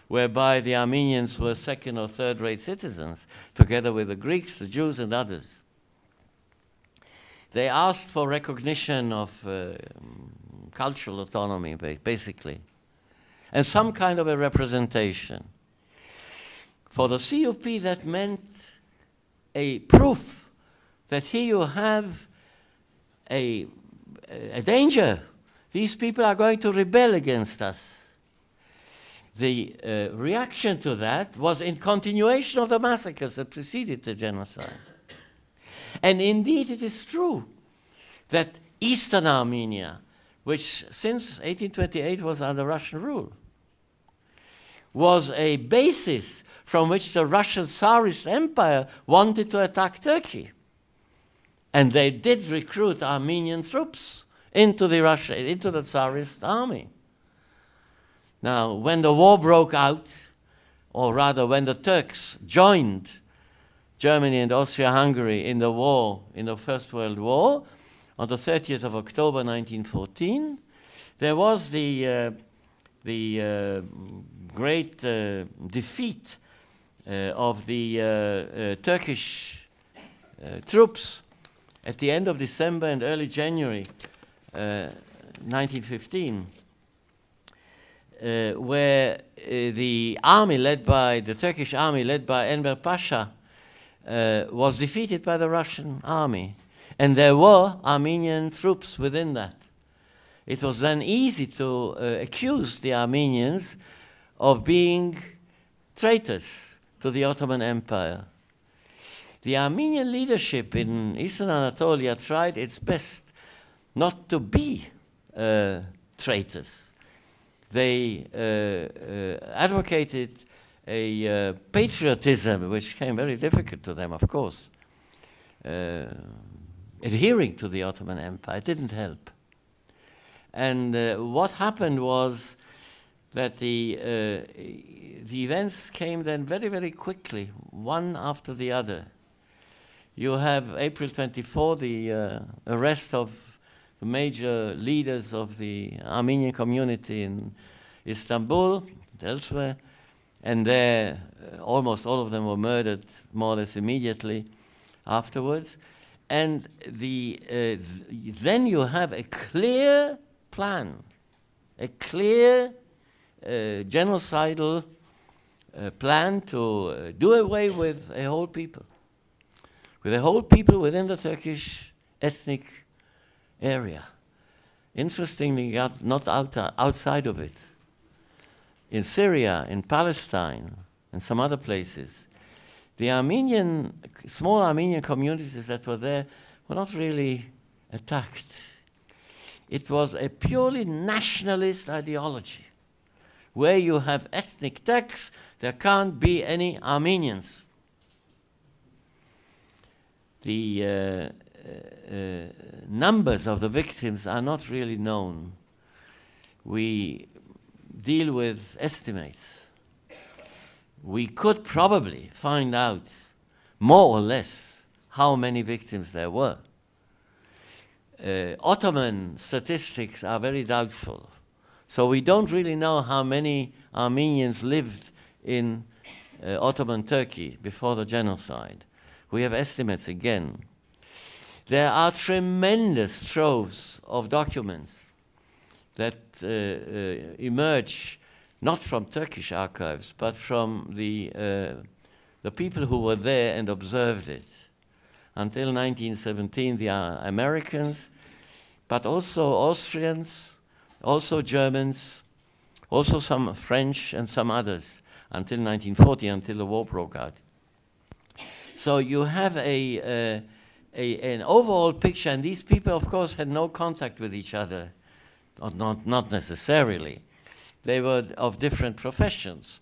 whereby the Armenians were second or third-rate citizens, together with the Greeks, the Jews, and others. They asked for recognition of cultural autonomy, basically, and some kind of a representation. For the CUP, that meant a proof that here you have a danger. These people are going to rebel against us. The reaction to that was in continuation of the massacres that preceded the genocide. And indeed, it is true that Eastern Armenia, which since 1828 was under Russian rule, was a basis from which the Russian Tsarist Empire wanted to attack Turkey. And they did recruit Armenian troops into the Tsarist army. Now, when the war broke out, or rather when the Turks joined Germany and Austria-Hungary in the war, in the First World War, on the 30th of October 1914, there was the great defeat of the Turkish troops at the end of December and early January 1915, where the army led by, the Turkish army led by Enver Pasha was defeated by the Russian army. And there were Armenian troops within that. It was then easy to accuse the Armenians of being traitors to the Ottoman Empire. The Armenian leadership in Eastern Anatolia tried its best not to be traitors. They advocated a patriotism which became very difficult to them, of course. Adhering to the Ottoman Empire didn't help. And what happened was that the events came then very, very quickly, one after the other. You have April 24, the arrest of the major leaders of the Armenian community in Istanbul and elsewhere, and there almost all of them were murdered more or less immediately afterwards. And then you have a clear plan, a clear genocidal plan to do away with a whole people, within the Turkish ethnic area. Interestingly, not outside of it. In Syria, in Palestine, and some other places, the small Armenian communities that were there were not really attacked. It was a purely nationalist ideology. Where you have ethnic Turks, there can't be any Armenians. The numbers of the victims are not really known. We deal with estimates. We could probably find out more or less how many victims there were. Ottoman statistics are very doubtful. So we don't really know how many Armenians lived in Ottoman Turkey before the genocide. We have estimates again. There are tremendous troves of documents that emerge not from Turkish archives, but from the people who were there and observed it. Until 1917, the Americans, but also Austrians, also Germans, also some French and some others, until 1940, until the war broke out. So you have an overall picture, and these people, of course, had no contact with each other, not necessarily. They were of different professions.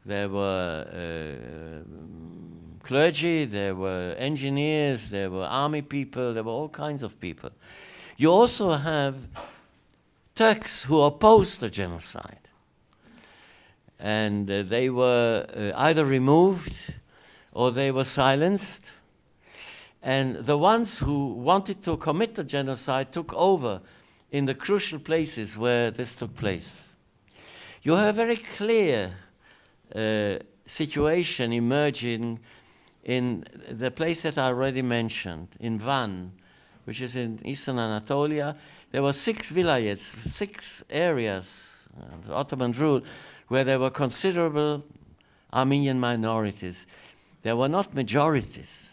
There were clergy, there were engineers, there were army people, there were all kinds of people. You also have Turks who opposed the genocide. And they were either removed or they were silenced. And the ones who wanted to commit the genocide took over in the crucial places where this took place. You have a very clear situation emerging in the place that I already mentioned, in Van, which is in Eastern Anatolia. There were 6 vilayets, 6 areas of Ottoman rule where there were considerable Armenian minorities. There were not majorities.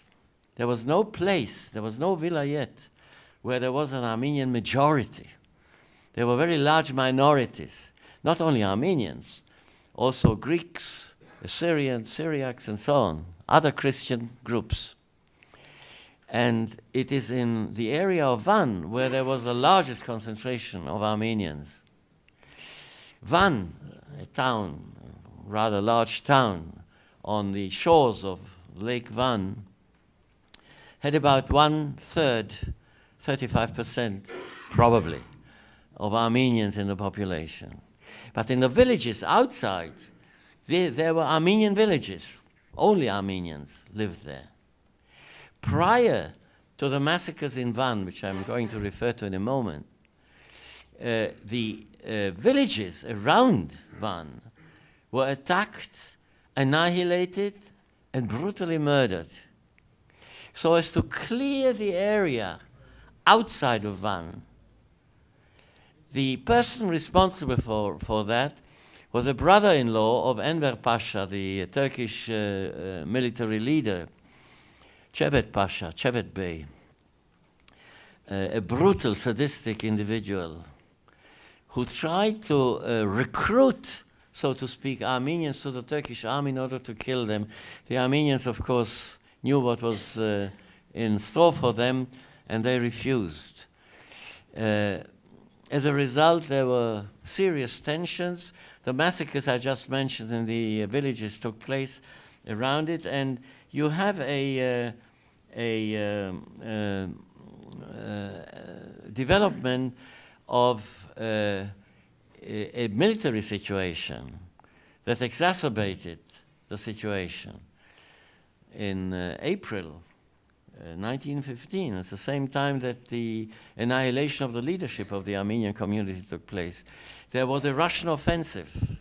There was no place, there was no vilayet where there was an Armenian majority. There were very large minorities, not only Armenians, also Greeks, Assyrians, Syriacs, and so on, other Christian groups. And it is in the area of Van where there was the largest concentration of Armenians. Van, a town, rather large town, on the shores of Lake Van, had about 1/3, 35% probably, of Armenians in the population. But in the villages outside, there were Armenian villages. Only Armenians lived there. Prior to the massacres in Van, which I'm going to refer to in a moment, the villages around Van were attacked, annihilated, and brutally murdered, so as to clear the area outside of Van. The person responsible for that was a brother-in-law of Enver Pasha, the Turkish military leader, Cevdet Pasha, Cevdet Bey, a brutal, sadistic individual who tried to recruit, so to speak, Armenians to the Turkish army in order to kill them. The Armenians, of course, knew what was in store for them, and they refused. As a result, there were serious tensions. The massacres I just mentioned in the villages took place around it, and you have a development of a military situation that exacerbated the situation. In April 1915, at the same time that the annihilation of the leadership of the Armenian community took place, there was a Russian offensive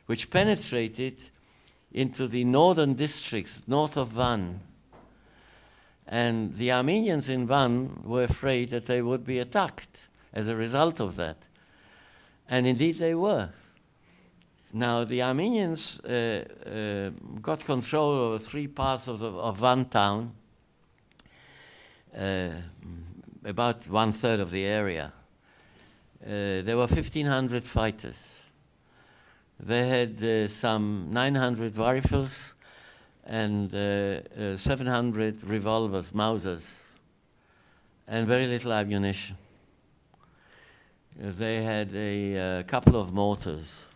which penetrated into the northern districts north of Van. And the Armenians in Van were afraid that they would be attacked as a result of that. And indeed they were. Now, the Armenians got control over 3 parts of Van town, about 1/3 of the area. There were 1,500 fighters. They had some 900 rifles and 700 revolvers, Mausers, and very little ammunition. They had a couple of mortars.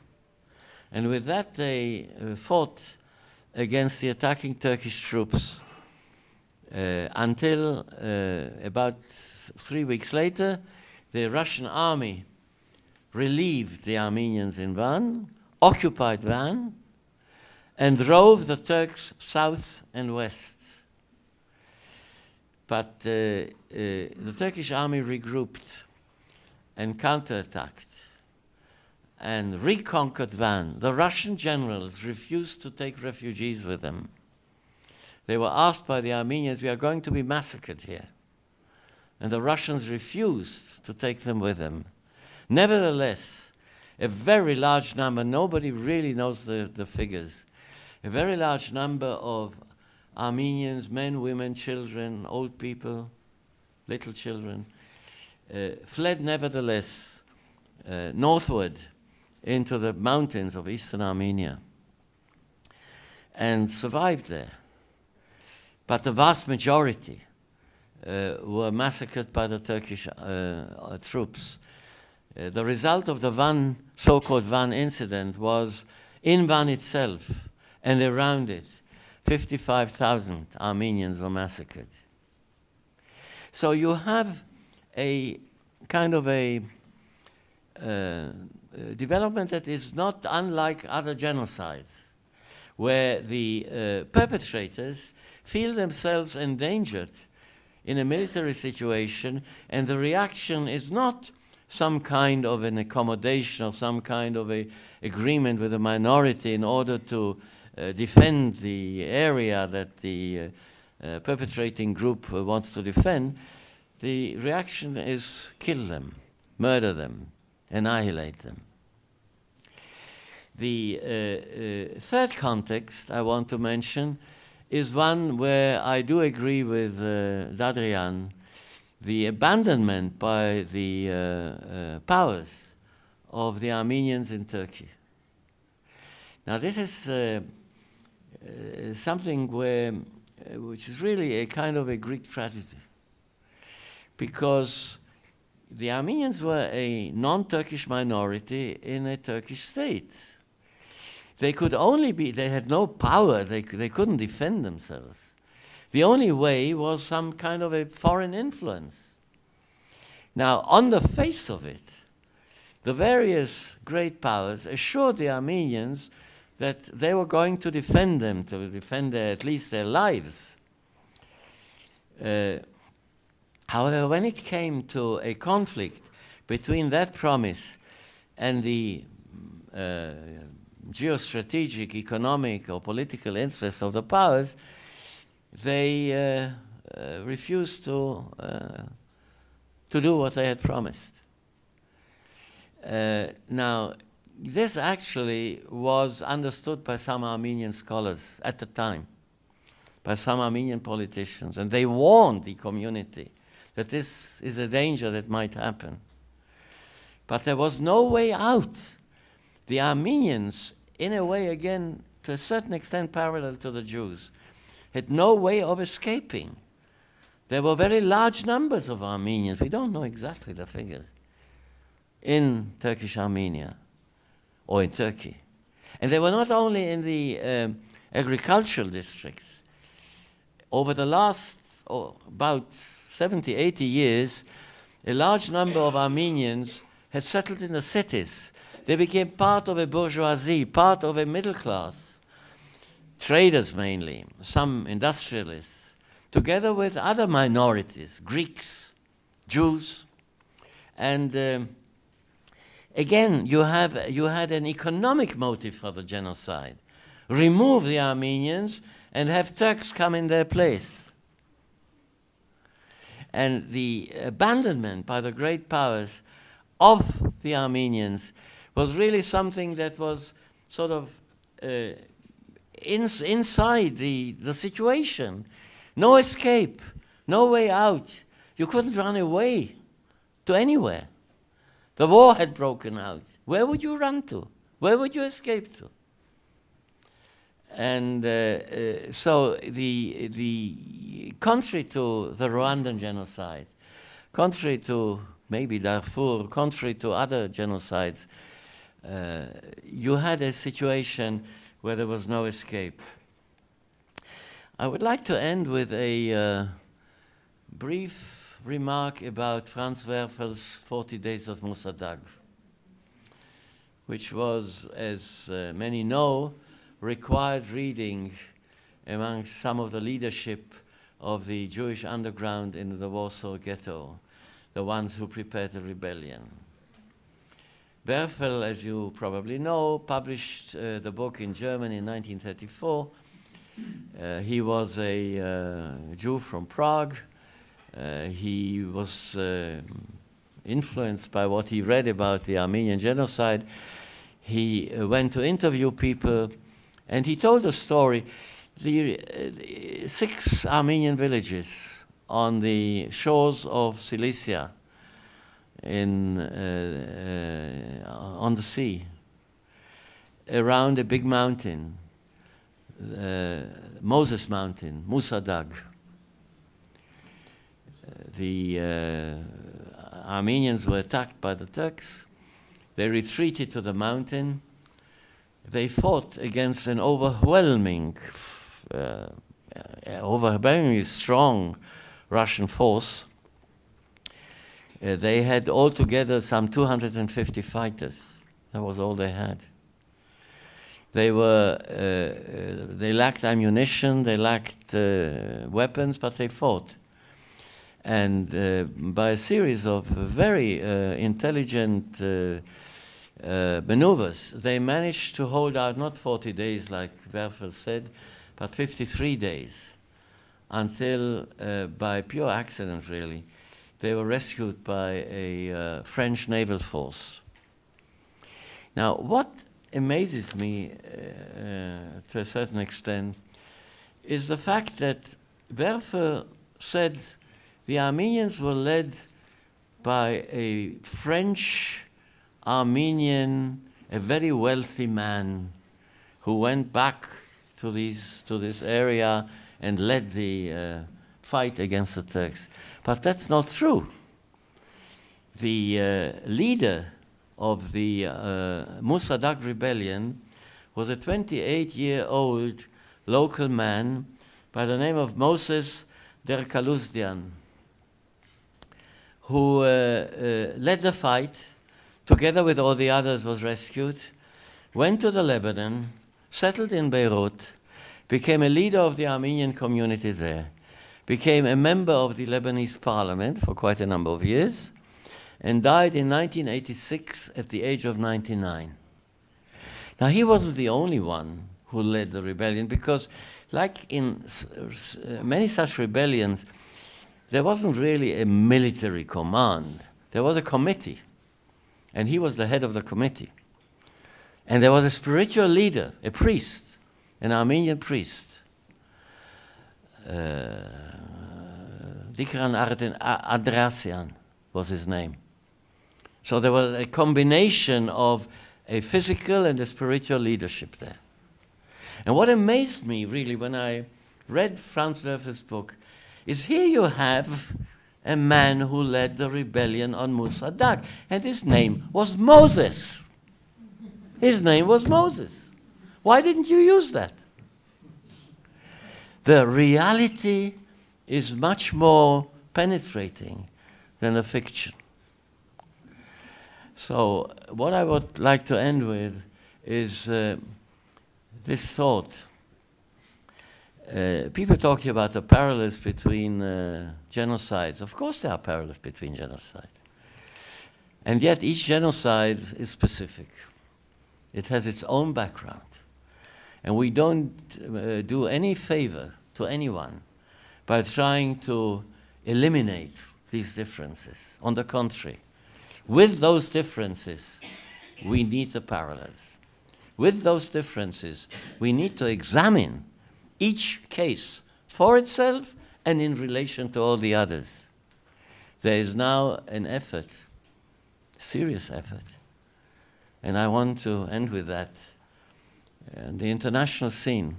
And with that, they fought against the attacking Turkish troops until about 3 weeks later, the Russian army relieved the Armenians in Van, occupied Van, and drove the Turks south and west. But the Turkish army regrouped and counterattacked and reconquered Van. The Russian generals refused to take refugees with them. They were asked by the Armenians, "We are going to be massacred here." And the Russians refused to take them with them. Nevertheless, a very large number, nobody really knows the figures, a very large number of Armenians, men, women, children, old people, little children, fled nevertheless northward into the mountains of eastern Armenia and survived there. But the vast majority were massacred by the Turkish troops. The result of the Van, so-called Van incident was in Van itself and around it, 55,000 Armenians were massacred. So you have a kind of a development that is not unlike other genocides, where the perpetrators feel themselves endangered in a military situation, and the reaction is not some kind of an accommodation or some kind of a agreement with a minority in order to defend the area that the perpetrating group wants to defend. The reaction is kill them, murder them, annihilate them. The third context I want to mention is one where I do agree with Dadrian, the abandonment by the powers of the Armenians in Turkey. Now this is something which is really a kind of a Greek tragedy, because the Armenians were a non-Turkish minority in a Turkish state. They could only be, they had no power, they couldn't defend themselves. The only way was some kind of a foreign influence. Now, on the face of it, the various great powers assured the Armenians that they were going to defend them, to defend at least their lives. However, when it came to a conflict between that promise and the geostrategic, economic, or political interests of the powers, they refused to do what they had promised. Now, this actually was understood by some Armenian scholars at the time, by some Armenian politicians, and they warned the community that this is a danger that might happen. But there was no way out. The Armenians, in a way, again, to a certain extent parallel to the Jews, had no way of escaping. There were very large numbers of Armenians, we don't know exactly the figures, in Turkish Armenia or in Turkey. And they were not only in the agricultural districts. Over the last about 70, 80 years, a large number of Armenians had settled in the cities. They became part of a bourgeoisie, part of a middle class, traders mainly, some industrialists, together with other minorities, Greeks, Jews. And again, you had an economic motive for the genocide. Remove the Armenians and have Turks come in their place. And the abandonment by the great powers of the Armenians was really something that was sort of inside the situation. No escape, no way out. You couldn't run away to anywhere. The war had broken out. Where would you run to? Where would you escape to? And so the contrary to the Rwandan genocide, contrary to maybe Darfur, contrary to other genocides, you had a situation where there was no escape. I would like to end with a brief remark about Franz Werfel's 40 Days of Musadag, which was, as many know, required reading among some of the leadership of the Jewish underground in the Warsaw Ghetto, the ones who prepared the rebellion. Werfel, as you probably know, published the book in German in 1934. He was a Jew from Prague. He was influenced by what he read about the Armenian genocide. He went to interview people, and he told a story. The 6 Armenian villages on the shores of Cilicia on the sea, around a big mountain, Moses Mountain, Musadag. The Armenians were attacked by the Turks. They retreated to the mountain. They fought against an overwhelmingly strong Russian force. They had altogether some 250 fighters. That was all they had. They lacked ammunition, they lacked weapons, but they fought. And by a series of very intelligent maneuvers, they managed to hold out not 40 days like Werfel said, but 53 days, until by pure accident really, they were rescued by a French naval force. Now, what amazes me to a certain extent is the fact that Werfel said the Armenians were led by a French Armenian, a very wealthy man who went back to this area and led the fight against the Turks. But that's not true. The leader of the Musadag rebellion was a 28-year-old local man by the name of Moses Derkaluzdian, who led the fight, together with all the others, was rescued, went to the Lebanon, settled in Beirut, became a leader of the Armenian community there, became a member of the Lebanese parliament for quite a number of years, and died in 1986 at the age of 99. Now, he wasn't the only one who led the rebellion, because like in many such rebellions, there wasn't really a military command. There was a committee, and he was the head of the committee. And there was a spiritual leader, a priest, an Armenian priest. Dikran Adrasian was his name. So there was a combination of a physical and a spiritual leadership there. And what amazed me really when I read Franz Werfer's book, is here you have a man who led the rebellion on Mossadegh, and his name was Moses. His name was Moses. Why didn't you use that? The reality is much more penetrating than a fiction. So what I would like to end with is this thought. People talking about the parallels between genocides. Of course there are parallels between genocides. And yet each genocide is specific. It has its own background. And we don't do any favor to anyone by trying to eliminate these differences. On the contrary, with those differences, we need the parallels. With those differences, we need to examine each case for itself and in relation to all the others. There is now an effort, serious effort, and I want to end with that. The international scene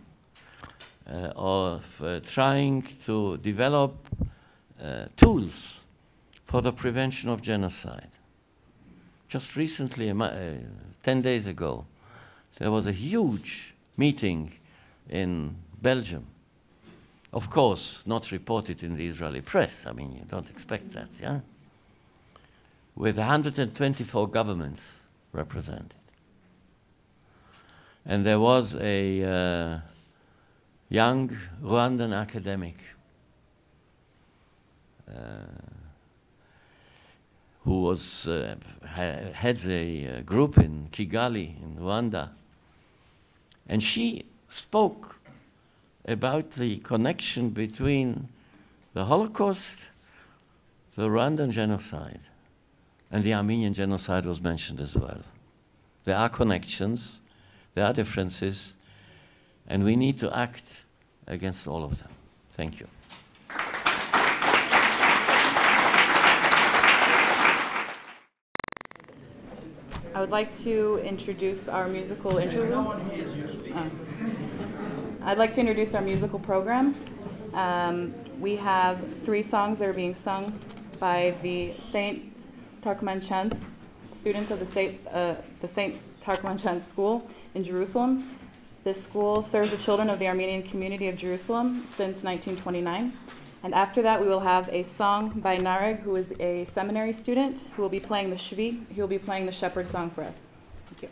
of trying to develop tools for the prevention of genocide. Just recently, 10 days ago, there was a huge meeting in Belgium. Of course, not reported in the Israeli press. I mean, you don't expect that, yeah? With 124 governments represented. And there was a young Rwandan academic who was heads a group in Kigali, in Rwanda. And she spoke about the connection between the Holocaust, the Rwandan genocide, and the Armenian genocide was mentioned as well. There are connections, there are differences, and we need to act against all of them. Thank you. I would like to introduce our musical interlude. I'd like to introduce our musical program. We have 3 songs that are being sung by the Saint Tarkman-Chans students of the Saint Tarkman-Chans School in Jerusalem. This school serves the children of the Armenian community of Jerusalem since 1929. And after that, we will have a song by Nareg, who is a seminary student, who will be playing the Shvi. He will be playing the Shepherd song for us. Thank you.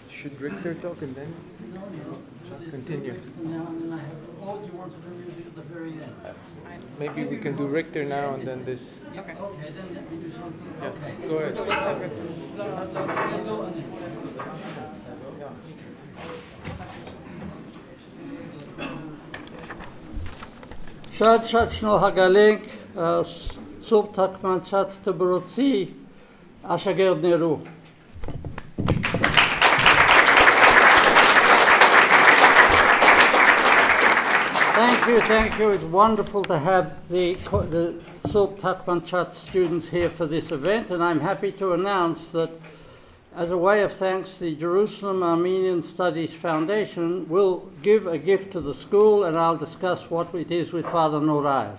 Should Richter talk and then continue? Now, and I have, oh, you want to do music at the very end? Maybe we can do Richter now and then this. Okay. Okay, then let me do something. Yes, Okay. go ahead. So let's have Richter. Then go on then. Շաչնո հագալենք սուրբ թարգմանչած դպրոցի աշակերտներու Thank you. It's wonderful to have the Surp Takmanchat students here for this event, and I'm happy to announce that as a way of thanks, the Jerusalem Armenian Studies Foundation will give a gift to the school, and I'll discuss what it is with Father Norai.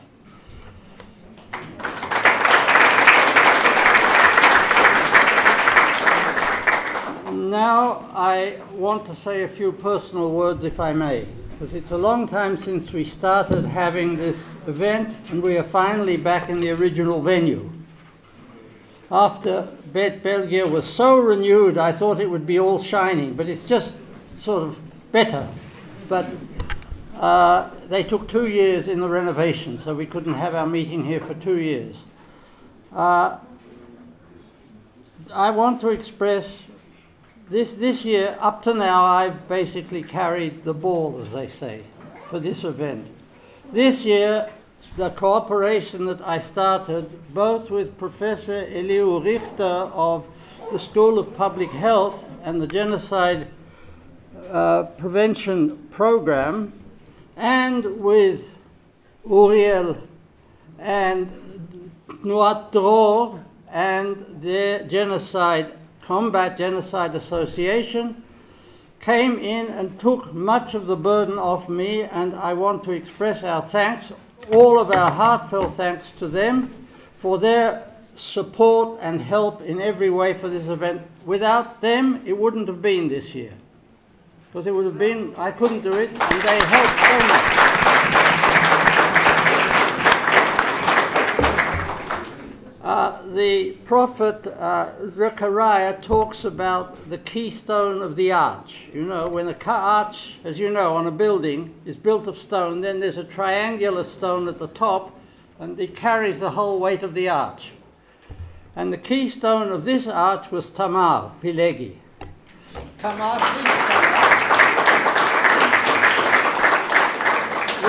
Now I want to say a few personal words, if I may, because it's a long time since we started having this event, and we are finally back in the original venue. After Bet Belgia was so renewed, I thought it would be all shining, but it's just sort of better. But they took 2 years in the renovation, so we couldn't have our meeting here for 2 years. I want to express this year, up to now, I've basically carried the ball, as they say, for this event. This year, the cooperation that I started, both with Professor Elihu Richter of the School of Public Health and the Genocide Prevention Program, and with Uriel and Nuat Dror and their Combat Genocide Association, came in and took much of the burden off me, and I want to express our thanks, all of our heartfelt thanks to them for their support and help in every way for this event. Without them, it wouldn't have been this year, because it would have been, I couldn't do it, and they helped so much. The prophet Zechariah talks about the keystone of the arch. You know, when the arch, as you know, on a building is built of stone, then there's a triangular stone at the top, and it carries the whole weight of the arch. And the keystone of this arch was Tamar, Pilegi. Tamar, please stand up.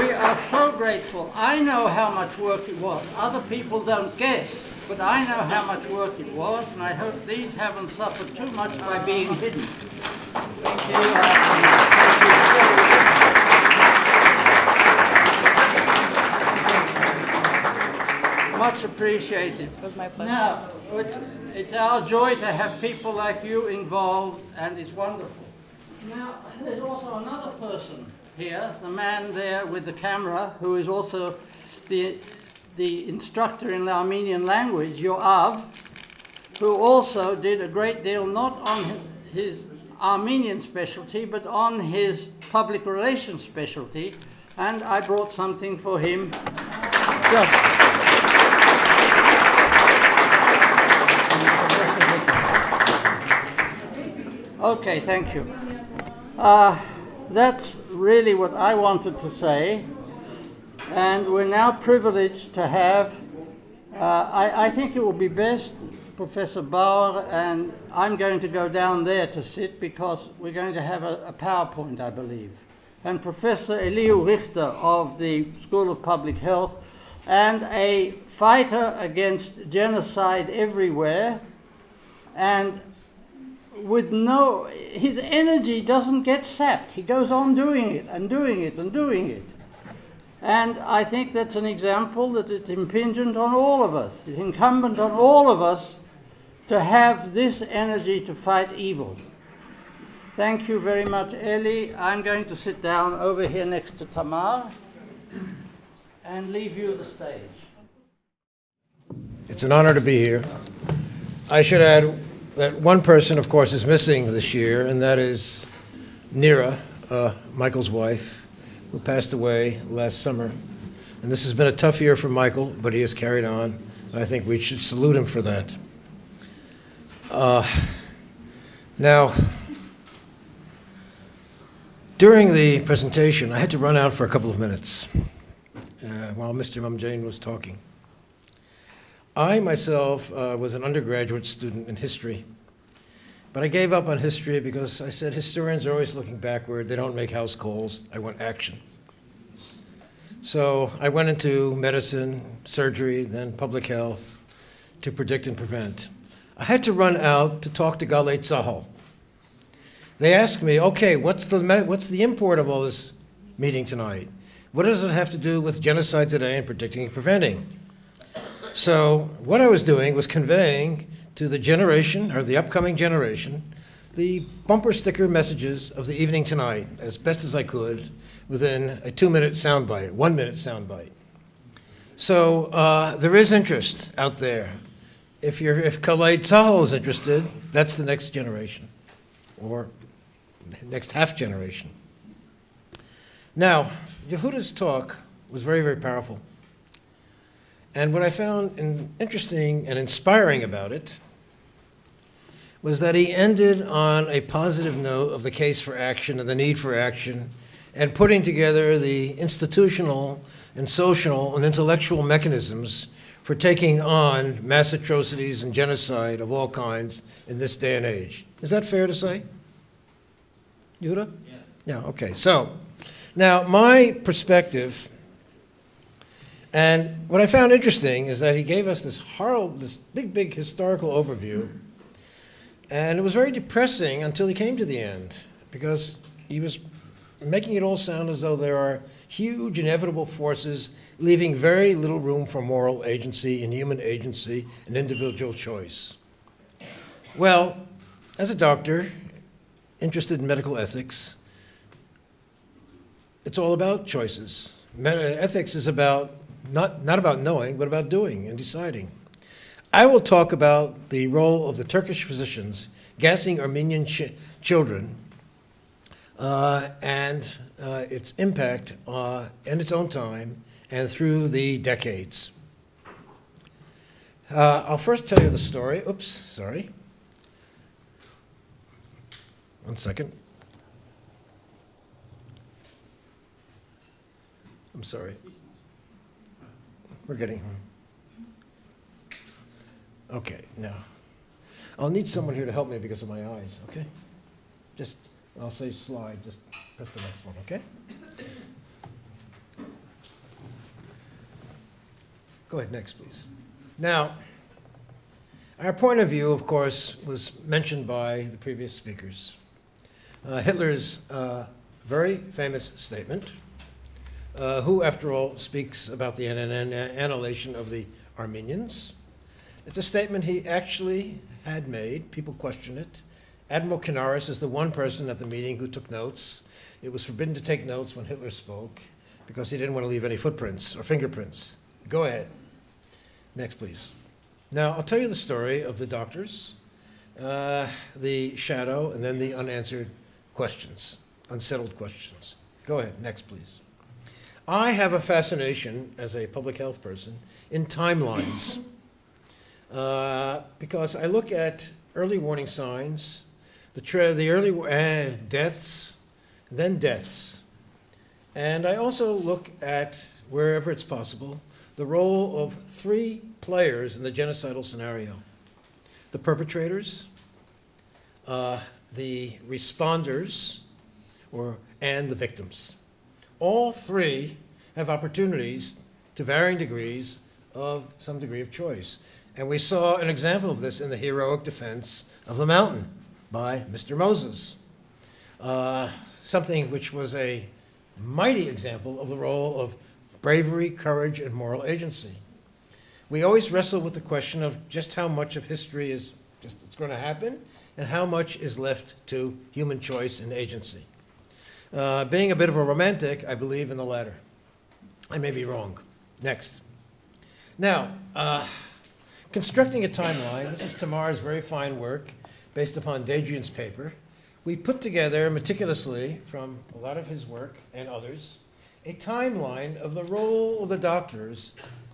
We are so grateful. I know how much work it was. Other people don't guess. But I know how much work it was, and I hope these haven't suffered too much by being hidden. Thank you. Much appreciated. It was my pleasure. Now, it's our joy to have people like you involved, and it's wonderful. Now, there's also another person here, the man there with the camera, who is also the instructor in the Armenian language, Yoav, who also did a great deal not on his Armenian specialty, but on his public relations specialty, and I brought something for him. Okay, thank you. That's really what I wanted to say. And we're now privileged to have, I think it will be best, Professor Bauer, and I'm going to go down there to sit because we're going to have a PowerPoint, I believe. And Professor Elihu Richter of the School of Public Health, and a fighter against genocide everywhere, and with his energy doesn't get sapped. He goes on doing it and doing it and doing it. And I think that's an example that it's impingent on all of us. It's incumbent on all of us to have this energy to fight evil. Thank you very much, Eli. I'm going to sit down over here next to Tamar and leave you the stage. It's an honor to be here. I should add that one person, of course, is missing this year, and that is Nira, Michael's wife, who passed away last summer. And this has been a tough year for Michael, but he has carried on. And I think we should salute him for that. Now, during the presentation, I had to run out for a couple of minutes while Mr. Mumjane was talking. I myself was an undergraduate student in history, but I gave up on history because I said historians are always looking backward. They don't make house calls. I want action. So I went into medicine, surgery, then public health to predict and prevent. I had to run out to talk to Galei Tzahal. They asked me, okay, what's the import of all this meeting tonight? What does it have to do with genocide today and predicting and preventing? So what I was doing was conveying to the generation, or the upcoming generation, the bumper sticker messages of the evening tonight as best as I could within a 2-minute soundbite, 1-minute soundbite. So there is interest out there. If Galei Tzahal is interested, that's the next generation, or next half generation. Now, Yehuda's talk was very, very powerful. And what I found interesting and inspiring about it was that he ended on a positive note of the case for action and the need for action, and putting together the institutional and social and intellectual mechanisms for taking on mass atrocities and genocide of all kinds in this day and age. Is that fair to say? Yehuda? Yeah. Yeah, okay. So, now my perspective, and what I found interesting is that he gave us this big historical overview, and it was very depressing until he came to the end, because he was making it all sound as though there are huge inevitable forces leaving very little room for moral agency and human agency and individual choice. Well, as a doctor interested in medical ethics, it's all about choices. Ethics is about not about knowing, but about doing and deciding. I will talk about the role of the Turkish physicians gassing Armenian children and its impact in its own time and through the decades. I'll first tell you the story. Oops, sorry. One second. I'm sorry. We're getting home. Okay, now. I'll need someone here to help me because of my eyes, okay? Just, I'll say slide, just press the next one, okay? Go ahead, next, please. Now, our point of view, of course, was mentioned by the previous speakers. Hitler's very famous statement, who, after all, speaks about the annihilation of the Armenians. It's a statement he actually had made. People question it. Admiral Canaris is the one person at the meeting who took notes. It was forbidden to take notes when Hitler spoke because he didn't want to leave any footprints or fingerprints. Go ahead. Next, please. Now, I'll tell you the story of the doctors, the shadow, and then the unanswered questions, unsettled questions. Go ahead. Next, please. I have a fascination as a public health person in timelines because I look at early warning signs, the early deaths, then deaths. And I also look at, wherever it's possible, the role of 3 players in the genocidal scenario: the perpetrators, the responders, and the victims. All 3 have opportunities to varying degrees of some degree of choice. And we saw an example of this in the heroic defense of the mountain by Mr. Moses, something which was a mighty example of the role of bravery, courage, and moral agency. We always wrestle with the question of just how much of history is just it's going to happen and how much is left to human choice and agency. Being a bit of a romantic, I believe in the latter. I may be wrong. Next. Now, constructing a timeline. This is Tamar's very fine work based upon Dadrian's paper. We put together meticulously, from a lot of his work and others, a timeline of the role of the doctors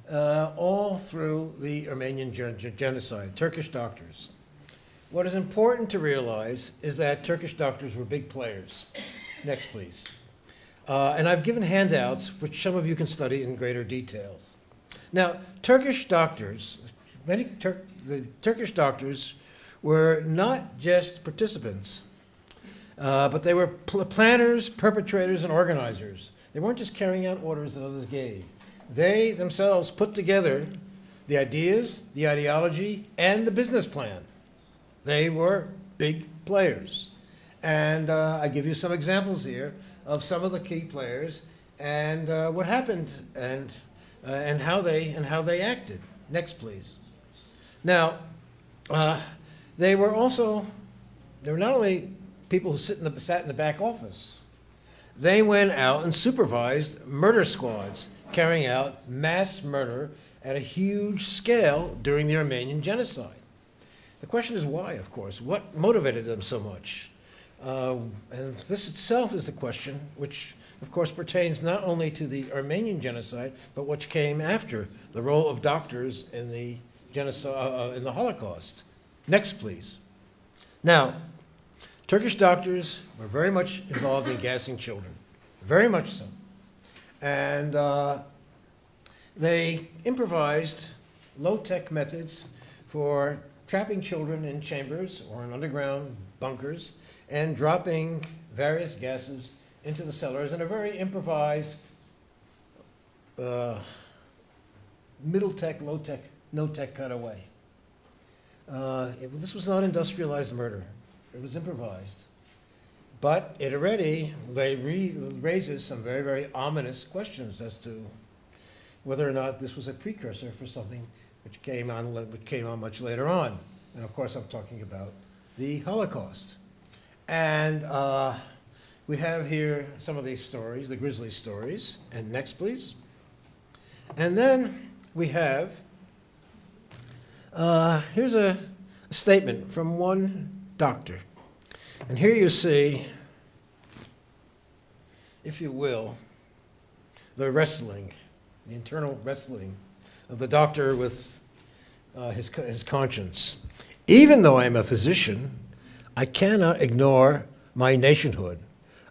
all through the Armenian genocide, Turkish doctors. What is important to realize is that Turkish doctors were big players. Next, please. And I've given handouts, which some of you can study in greater details. Now, Turkish doctors, the Turkish doctors were not just participants, but they were planners, perpetrators, and organizers. They weren't just carrying out orders that others gave. They themselves put together the ideas, the ideology, and the business plan. They were big players. And I give you some examples here of some of the key players and what happened and how they acted. Next, please. Now, they were not only people who sat in the back office. They went out and supervised murder squads carrying out mass murder at a huge scale during the Armenian Genocide. The question is why, of course. What motivated them so much? And this itself is the question which, of course, pertains not only to the Armenian Genocide, but what came after, the role of doctors in the genocide, in the Holocaust. Next, please. Now, Turkish doctors were very much involved in gassing children, very much so. And they improvised low-tech methods for trapping children in chambers or in underground bunkers and dropping various gases into the cellars in a very improvised middle-tech, low-tech, no-tech kind of way. This was not industrialized murder. It was improvised. But it already raises some very, very ominous questions as to whether or not this was a precursor for something which came on much later on. And of course, I'm talking about the Holocaust. And we have here some of these stories, the grisly stories. And next, please. And then we have, here's a statement from one doctor. And here you see, if you will, the wrestling, the internal wrestling of the doctor with his conscience. Even though I am a physician, I cannot ignore my nationhood.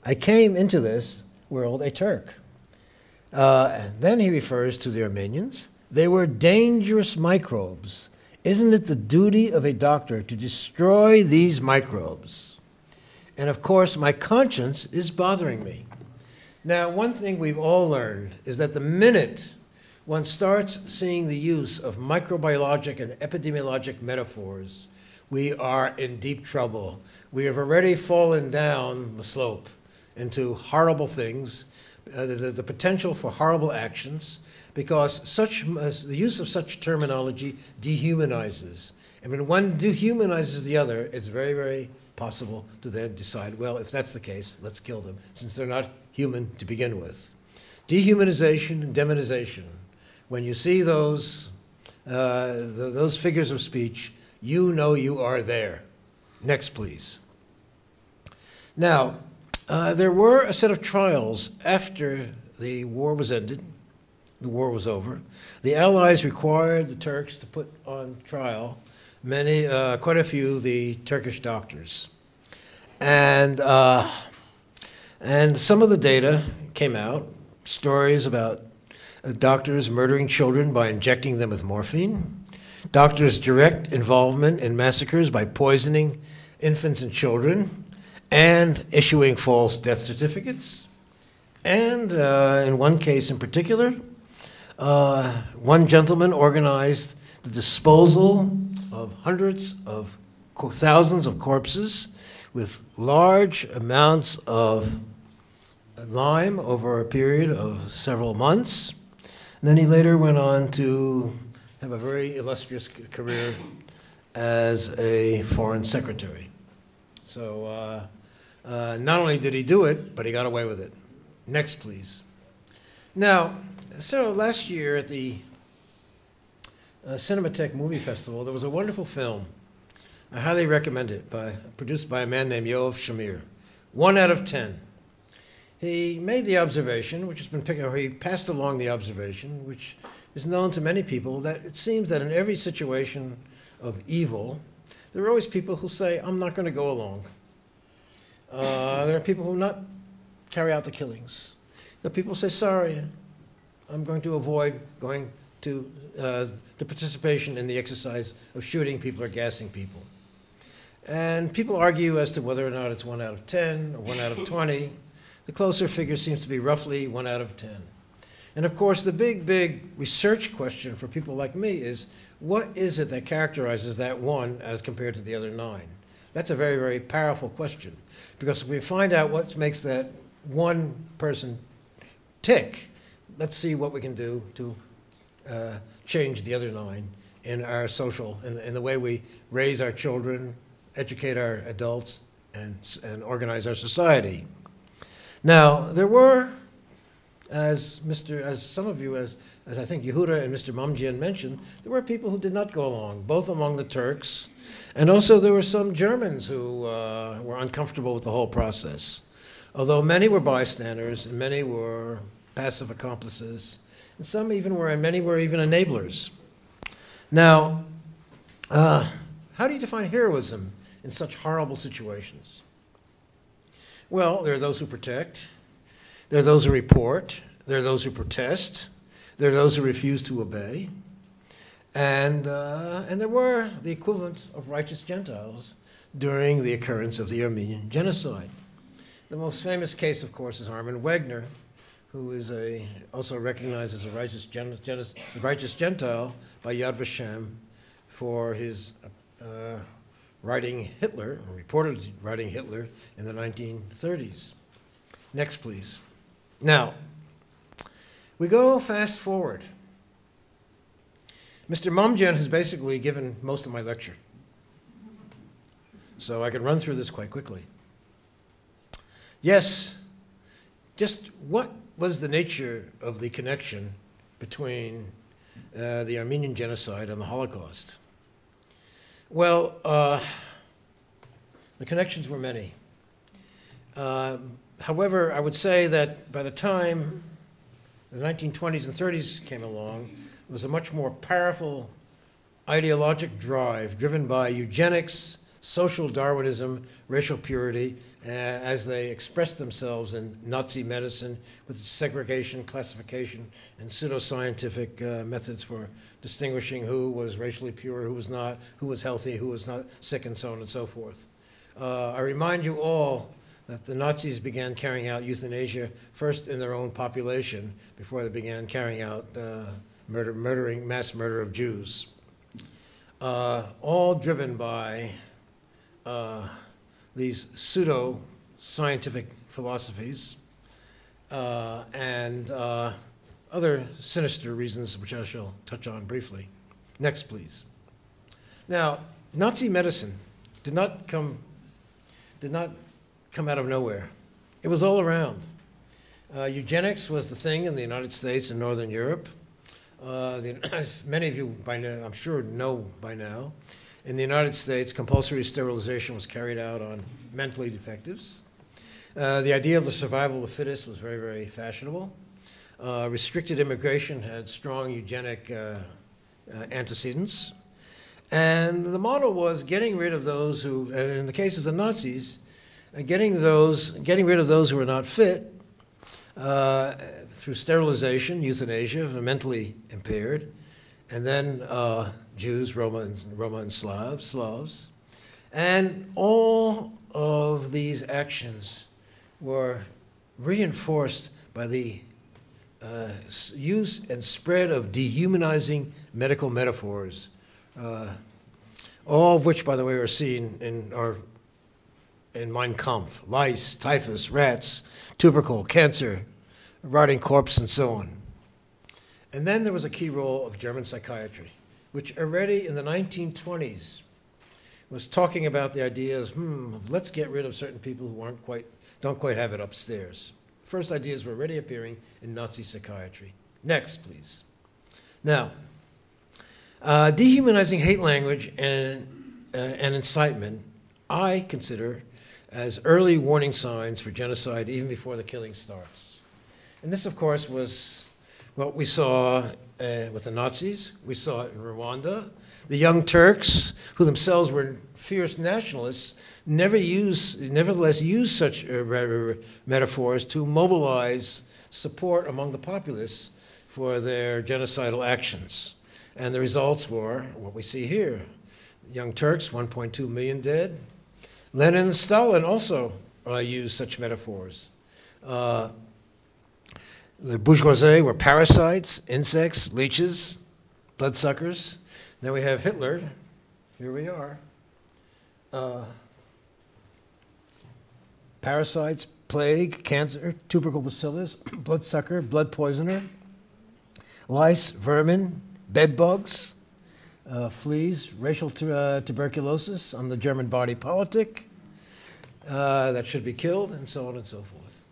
I came into this world a Turk. And then he refers to the Armenians. They were dangerous microbes. Isn't it the duty of a doctor to destroy these microbes? And of course, my conscience is bothering me. Now, one thing we've all learned is that the minute one starts seeing the use of microbiologic and epidemiologic metaphors, we are in deep trouble. We have already fallen down the slope into horrible things, the potential for horrible actions, because the use of such terminology dehumanizes. And when one dehumanizes the other, it's very, very possible to then decide, well, if that's the case, let's kill them, since they're not human to begin with. Dehumanization and demonization. When you see those figures of speech, you know you are there. Next, please. Now, there were a set of trials after the war was ended. The war was over. The Allies required the Turks to put on trial quite a few of the Turkish doctors. And some of the data came out, stories about doctors murdering children by injecting them with morphine, doctors' direct involvement in massacres by poisoning infants and children, and issuing false death certificates. And in one case in particular, one gentleman organized the disposal of hundreds of thousands of corpses with large amounts of lime over a period of several months. And then he later went on to have a very illustrious career as a foreign secretary. So not only did he do it, but he got away with it. Next, please. Now, so last year at the Cinematheque Movie Festival, there was a wonderful film. I highly recommend it, produced by a man named Yoav Shamir. 1 out of 10. He made the observation, which has been picked up, he passed along the observation, which is known to many people, that it seems that in every situation of evil, there are always people who say, I'm not going to go along. There are people who will not carry out the killings. There are people who say, sorry, I'm going to avoid going to the participation in the exercise of shooting people or gassing people. And people argue as to whether or not it's 1 out of 10 or 1 out of 20. the closer figure seems to be roughly 1 out of 10. And of course, the big research question for people like me is, what is it that characterizes that 1 as compared to the other 9? That's a very, very powerful question, because if we find out what makes that 1 person tick, let's see what we can do to change the other 9 in our social, in the way we raise our children, educate our adults, and organize our society. Now, there were, as some of you, as I think Yehuda and Mr. Mamjian mentioned, there were people who did not go along, both among the Turks, and also there were some Germans who were uncomfortable with the whole process. Although many were bystanders, and many were passive accomplices, and many were even enablers. Now, how do you define heroism in such horrible situations? Well, there are those who protect, there are those who report, there are those who protest, there are those who refuse to obey, and there were the equivalents of righteous Gentiles during the occurrence of the Armenian Genocide. The most famous case, of course, is Armin Wegner, who is also recognized as a righteous Gentile by Yad Vashem for his writing Hitler, or reported writing Hitler in the 1930s. Next, please. Now, we go fast forward. Mr. Mamjian has basically given most of my lecture, so I can run through this quite quickly. Yes, just what was the nature of the connection between the Armenian Genocide and the Holocaust? Well, the connections were many. However, I would say that by the time the 1920s and 30s came along, there was a much more powerful ideologic drive driven by eugenics, social Darwinism, racial purity, as they expressed themselves in Nazi medicine with segregation, classification, and pseudoscientific methods for distinguishing who was racially pure, who was not, who was healthy, who was not sick, and so on and so forth. I remind you all that the Nazis began carrying out euthanasia first in their own population before they began carrying out mass murder of Jews. All driven by these pseudo-scientific philosophies and other sinister reasons which I shall touch on briefly. Next, please. Now, Nazi medicine did not come out of nowhere. It was all around. Eugenics was the thing in the United States and Northern Europe. As many of you, by now, I'm sure, know by now, in the United States, compulsory sterilization was carried out on mentally defectives. The idea of the survival of the fittest was very, very fashionable. Restricted immigration had strong eugenic antecedents. And the model was getting rid of those who, and in the case of the Nazis, getting rid of those who were not fit through sterilization, euthanasia, the mentally impaired, and then Jews, Roma and Slavs. And all of these actions were reinforced by the use and spread of dehumanizing medical metaphors, all of which, by the way, are seen in Mein Kampf: lice, typhus, rats, tubercle, cancer, rotting corpse, and so on. And then there was a key role of German psychiatry, which already in the 1920s was talking about the ideas, let's get rid of certain people who don't quite have it upstairs. First ideas were already appearing in Nazi psychiatry. Next, please. Now, dehumanizing hate language and incitement, I consider as early warning signs for genocide even before the killing starts. And this, of course, was what we saw with the Nazis. We saw it in Rwanda. The Young Turks, who themselves were fierce nationalists, nevertheless used such metaphors to mobilize support among the populace for their genocidal actions. And the results were what we see here. Young Turks, 1.2 million dead. Lenin and Stalin also used such metaphors. The bourgeoisie were parasites, insects, leeches, bloodsuckers. Then we have Hitler. Here we are. Parasites, plague, cancer, tubercle bacillus, bloodsucker, blood poisoner, lice, vermin, bed bugs, fleas, racial tuberculosis on the German body politic that should be killed, and so on and so forth.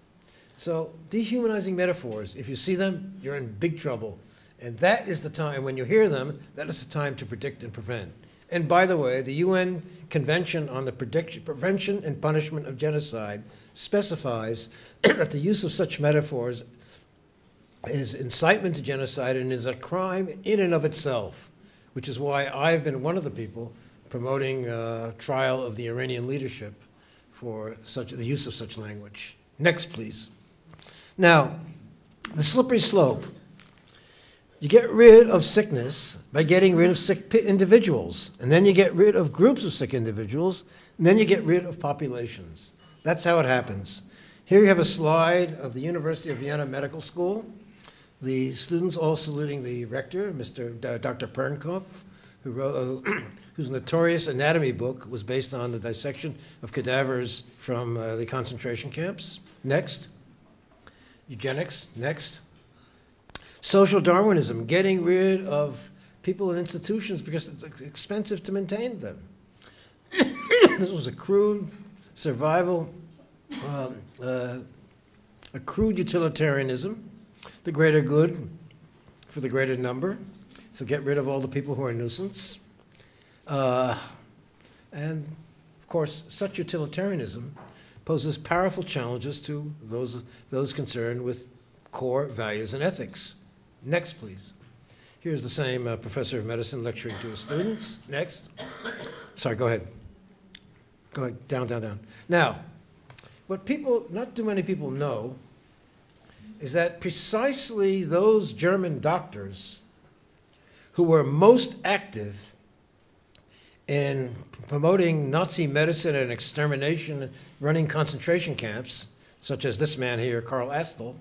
So dehumanizing metaphors, if you see them, you're in big trouble. And that is the time, when you hear them, that is the time to predict and prevent. And by the way, the UN Convention on the Prevention and Punishment of Genocide specifies that the use of such metaphors is incitement to genocide and is a crime in and of itself, which is why I've been one of the people promoting trial of the Iranian leadership for the use of such language. Next, please. Now, the slippery slope. You get rid of sickness by getting rid of sick individuals, and then you get rid of groups of sick individuals, and then you get rid of populations. That's how it happens. Here you have a slide of the University of Vienna Medical School. The students all saluting the rector, Dr. Pernkopf, whose notorious anatomy book was based on the dissection of cadavers from the concentration camps. Next. Eugenics. Next. Social Darwinism, getting rid of people and institutions because it's expensive to maintain them. This was a crude survival, a crude utilitarianism, the greater good for the greater number. So get rid of all the people who are a nuisance. And of course, such utilitarianism poses powerful challenges to those concerned with core values and ethics. Next, please. Here's the same professor of medicine lecturing to his students. Next. Sorry, go ahead. Go ahead, down, down, down. Now, what not too many people know is that precisely those German doctors who were most active in promoting Nazi medicine and extermination, running concentration camps, such as this man here, Karl Astel,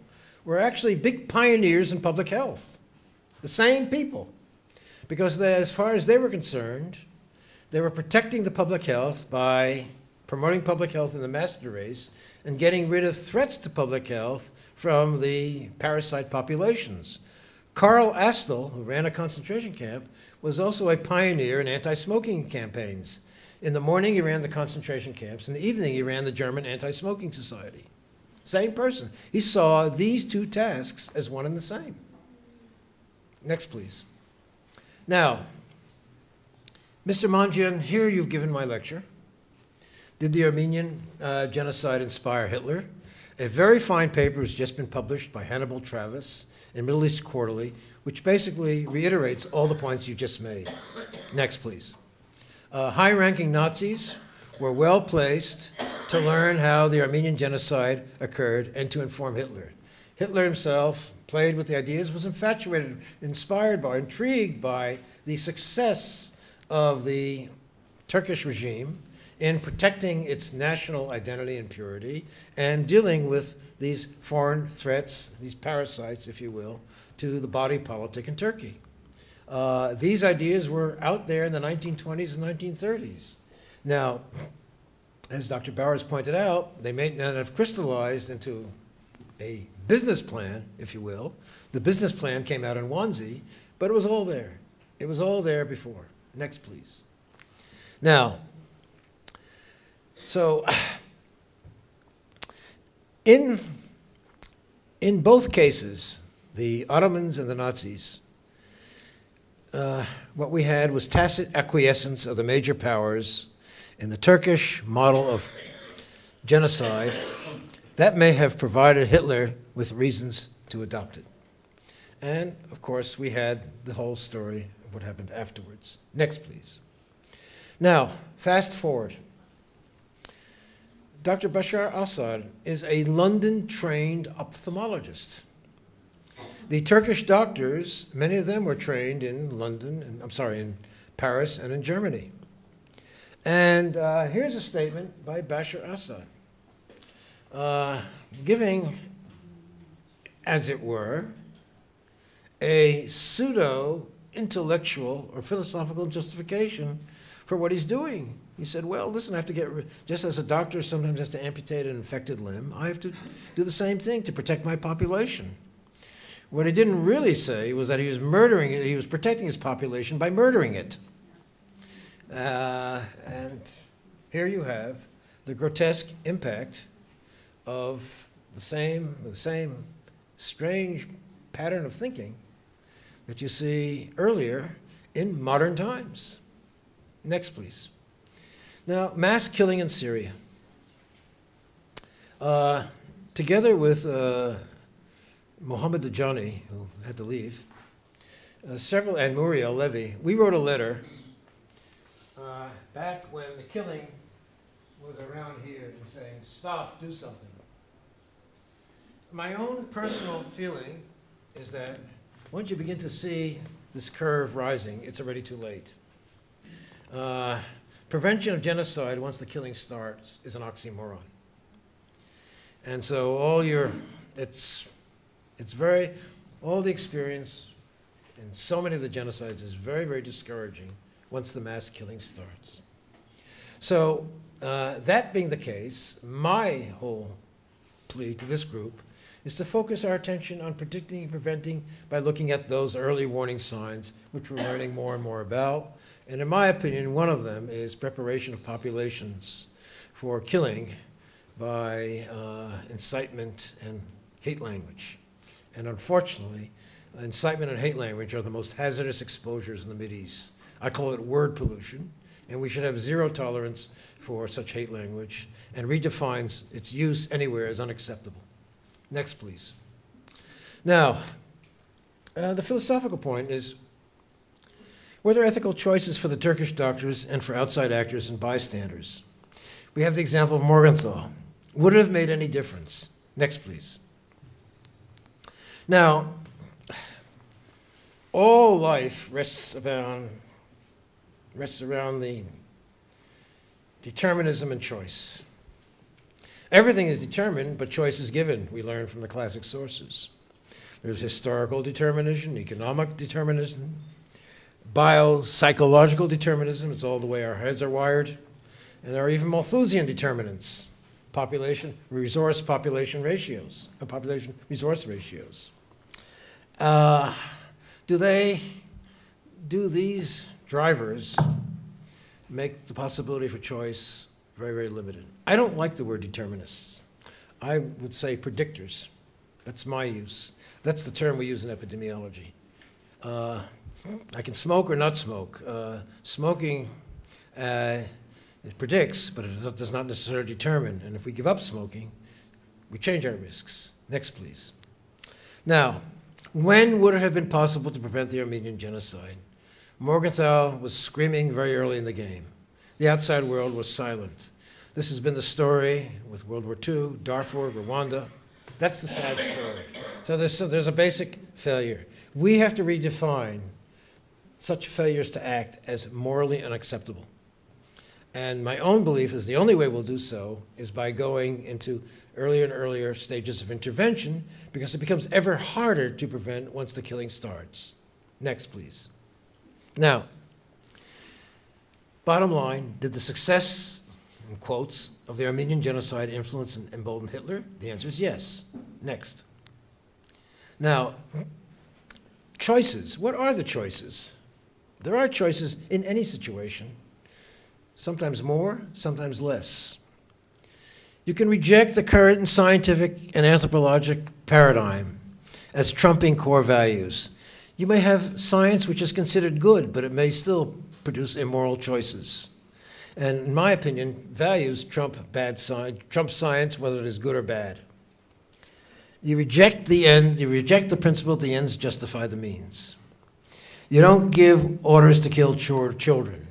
were actually big pioneers in public health. The same people. Because as far as they were concerned, they were protecting the public health by promoting public health in the master race and getting rid of threats to public health from the parasite populations. Karl Astel, who ran a concentration camp, was also a pioneer in anti-smoking campaigns. In the morning, he ran the concentration camps. In the evening, he ran the German Anti-Smoking Society. Same person. He saw these two tasks as one and the same. Next, please. Now, Mr. Manjian, here you've given my lecture. Did the Armenian genocide inspire Hitler? A very fine paper has just been published by Hannibal Travis in Middle East Quarterly, which basically reiterates all the points you just made. Next, please. High-ranking Nazis were well placed to learn how the Armenian genocide occurred and to inform Hitler. Hitler himself played with the ideas, was infatuated, inspired by, intrigued by the success of the Turkish regime in protecting its national identity and purity and dealing with these foreign threats, these parasites, if you will, to the body politic in Turkey. These ideas were out there in the 1920s and 1930s. Now, as Dr. Bauer has pointed out, they may not have crystallized into a business plan, if you will. The business plan came out in Wannsee, but it was all there. It was all there before. Next, please. Now, so in both cases, the Ottomans and the Nazis, what we had was tacit acquiescence of the major powers in the Turkish model of genocide. That may have provided Hitler with reasons to adopt it. And, of course, we had the whole story of what happened afterwards. Next, please. Now, fast forward. Dr. Bashar Assad is a London-trained ophthalmologist. The Turkish doctors, many of them were trained in London, in Paris and in Germany. And here's a statement by Bashar Assad. giving, as it were, a pseudo-intellectual or philosophical justification for what he's doing. He said, well, listen, I have to just as a doctor sometimes has to amputate an infected limb, I have to do the same thing to protect my population. What he didn't really say was that he was murdering it, he was protecting his population by murdering it. And here you have the grotesque impact of the same strange pattern of thinking that you see earlier in modern times. Next, please. Now, mass killing in Syria. Together with Mohammed Dajani, who had to leave, and Muriel Levy, we wrote a letter back when the killing was around here saying, stop, do something. My own personal feeling is that once you begin to see this curve rising, it's already too late. Prevention of genocide once the killing starts is an oxymoron. And so all the experience in so many of the genocides is very, very discouraging once the mass killing starts. So that being the case, my whole plea to this group is to focus our attention on predicting and preventing by looking at those early warning signs, which we're learning more and more about. And in my opinion, one of them is preparation of populations for killing by incitement and hate language. And unfortunately, incitement and hate language are the most hazardous exposures in the Mideast. I call it word pollution, and we should have zero tolerance for such hate language and redefines its use anywhere as unacceptable. Next, please. Now, the philosophical point is, were there ethical choices for the Turkish doctors and for outside actors and bystanders? We have the example of Morgenthau. Would it have made any difference? Next, please. Now, all life rests around the determinism and choice. Everything is determined, but choice is given, we learn from the classic sources. There's historical determinism, economic determinism, biopsychological determinism, it's all the way our heads are wired, and there are even Malthusian determinants, population-resource ratios. Do these drivers make the possibility for choice very, very limited? I don't like the word determinists. I would say predictors. That's my use. That's the term we use in epidemiology. I can smoke or not smoke. Smoking it predicts, but it does not necessarily determine. And if we give up smoking, we change our risks. Next, please. Now, when would it have been possible to prevent the Armenian genocide? Morgenthau was screaming very early in the game. The outside world was silent. This has been the story with World War II, Darfur, Rwanda. That's the sad story. So there's a basic failure. We have to redefine such failures to act as morally unacceptable. And my own belief is the only way we'll do so is by going into earlier and earlier stages of intervention, because it becomes ever harder to prevent once the killing starts. Next, please. Now, bottom line, did the success, in quotes, of the Armenian genocide influence and embolden Hitler? The answer is yes. Next. Now, choices. What are the choices? There are choices in any situation. Sometimes more, sometimes less. You can reject the current scientific and anthropologic paradigm as trumping core values. You may have science which is considered good, but it may still produce immoral choices. And in my opinion, values trump science, whether it is good or bad. You reject the end, you reject the principle that the ends justify the means. You don't give orders to kill children.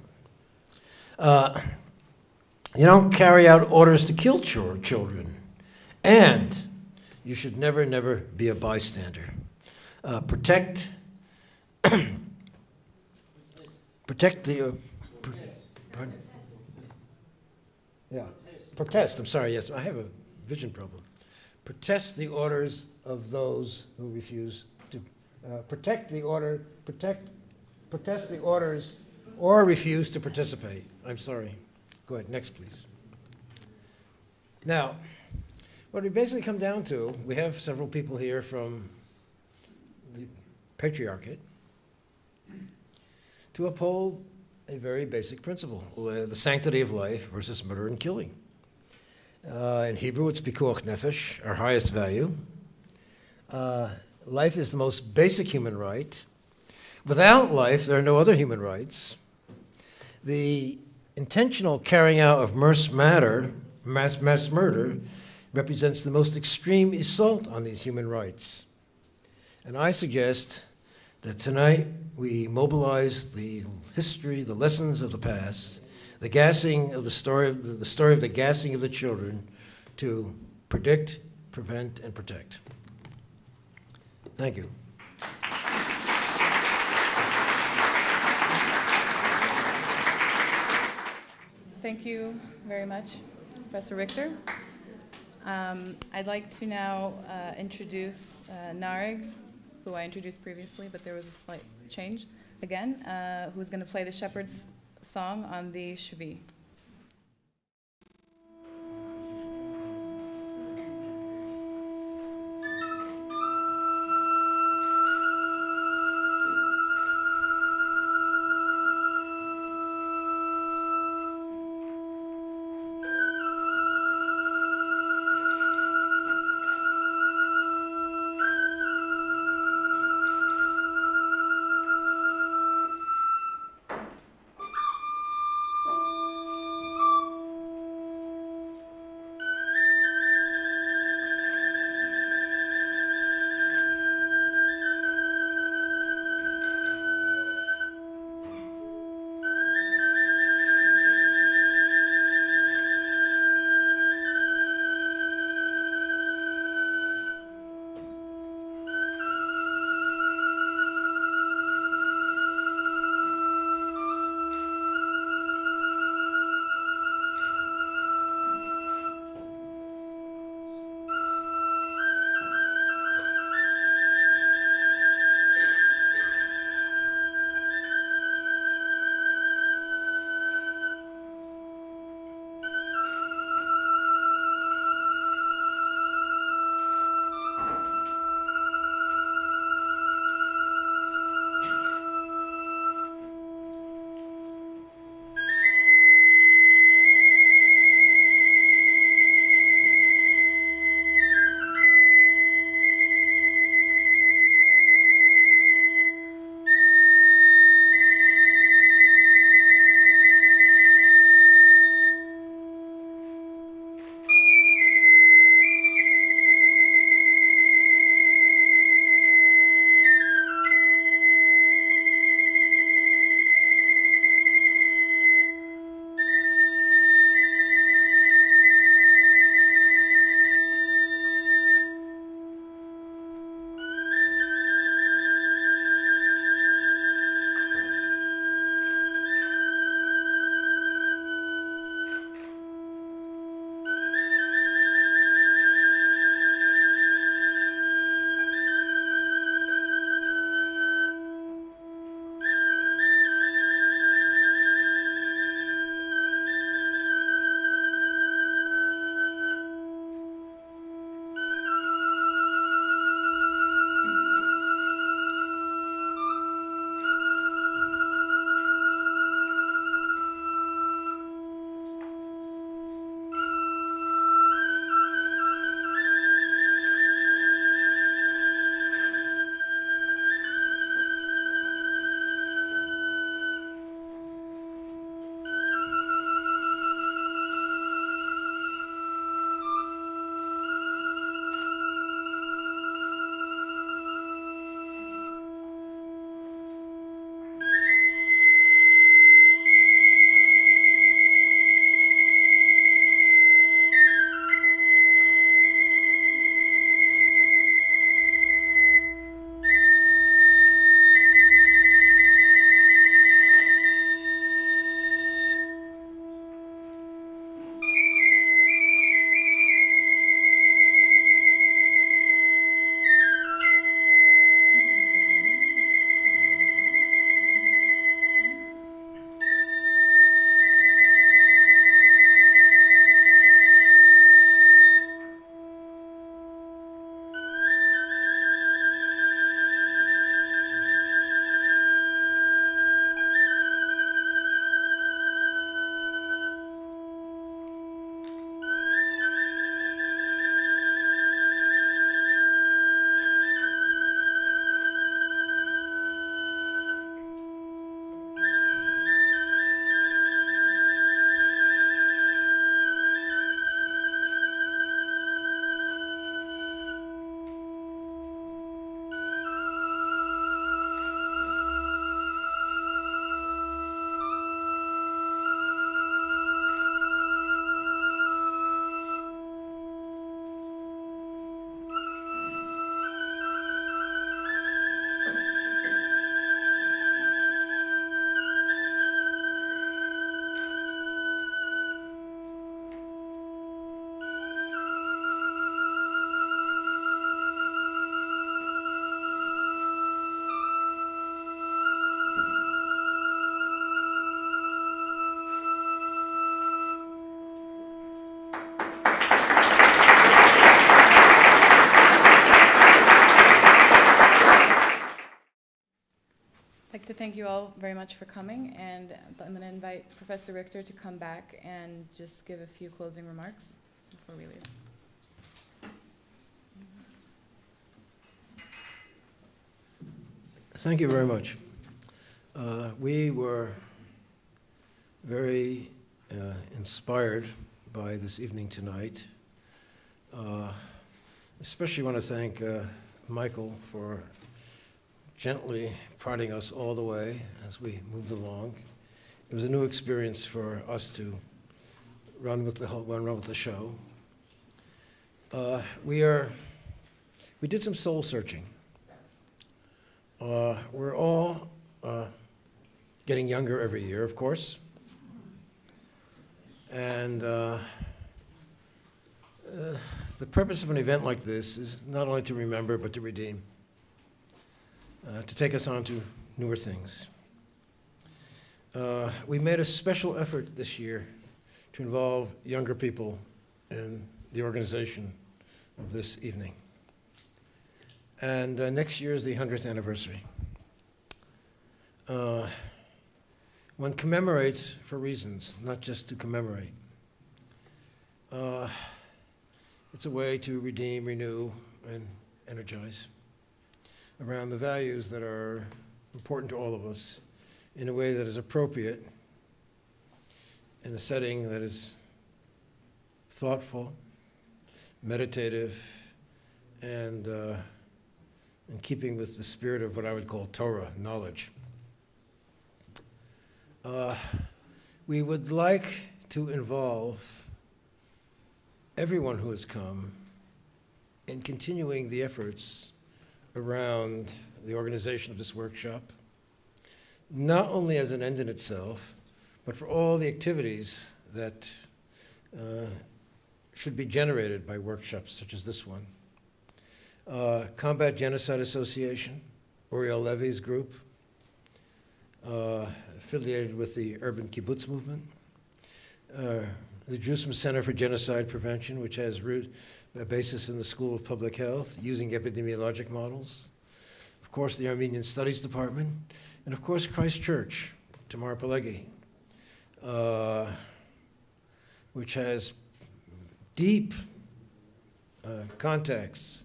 You don't carry out orders to kill children. And you should never, never be a bystander. Protect the... protest, I'm sorry, yes. I have a vision problem. Protest the orders of those who refuse to protect the orders or refuse to participate. I'm sorry. Go ahead, next please. Now, what we basically come down to, we have several people here from the Patriarchate to uphold a very basic principle, the sanctity of life versus murder and killing. In Hebrew, it's pikuach nefesh, our highest value. Life is the most basic human right. Without life, there are no other human rights. The intentional carrying out of mass murder represents the most extreme assault on these human rights. And I suggest that tonight we mobilize the history, the lessons of the past, the gassing of the story of the gassing of the children to predict, prevent, and protect. Thank you. Thank you very much, Professor Richter. I'd like to now introduce Nareg, who I introduced previously, but there was a slight change again, who's going to play the Shepherd's Song on the Shvi. thank you all very much for coming, and I'm going to invite Professor Richter to come back and just give a few closing remarks before we leave. Thank you very much. We were very inspired by this evening tonight. Especially want to thank Michael for gently prodding us all the way as we moved along. It was a new experience for us to run with the show. We did some soul searching. We're all getting younger every year, of course. And the purpose of an event like this is not only to remember, but to redeem, to take us on to newer things. We made a special effort this year to involve younger people in the organization of this evening. And next year is the 100th anniversary. One commemorates for reasons, not just to commemorate. It's a way to redeem, renew, and energize around the values that are important to all of us in a way that is appropriate, in a setting that is thoughtful, meditative, and in keeping with the spirit of what I would call Torah, knowledge. We would like to involve everyone who has come in continuing the efforts around the organization of this workshop, not only as an end in itself, but for all the activities that should be generated by workshops such as this one. Combat Genocide Association, Uriel Levy's group, affiliated with the Urban Kibbutz movement, the Jerusalem Center for Genocide Prevention, which has a basis in the School of Public Health, using epidemiologic models, of course the Armenian Studies Department, and of course Christ Church, Tamar Pelegi, which has deep contacts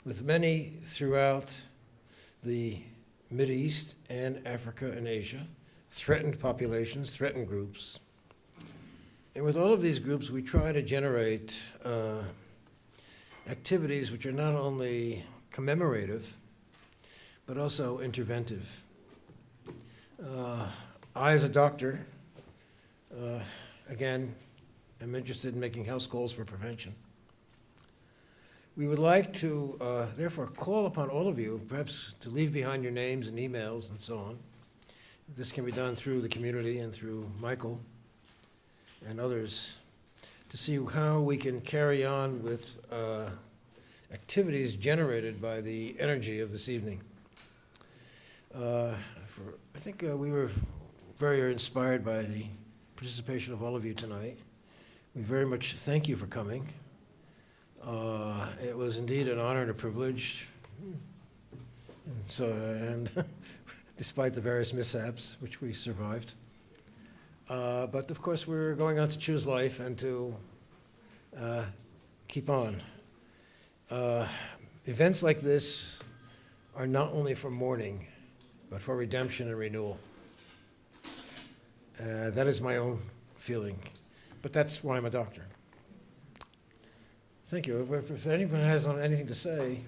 with many throughout the Mideast and Africa and Asia, threatened populations, threatened groups. And with all of these groups, we try to generate activities which are not only commemorative, but also interventive. I, as a doctor, again, am interested in making house calls for prevention. We would like to, therefore, call upon all of you, perhaps to leave behind your names and emails and so on. This can be done through the community and through Michael and others, to see how we can carry on with activities generated by the energy of this evening. I think we were very inspired by the participation of all of you tonight. We very much thank you for coming. It was indeed an honor and a privilege. And despite the various mishaps which we survived. But of course, we're going on to choose life and to keep on. Events like this are not only for mourning, but for redemption and renewal. That is my own feeling. But that's why I'm a doctor. Thank you. If anyone has anything to say,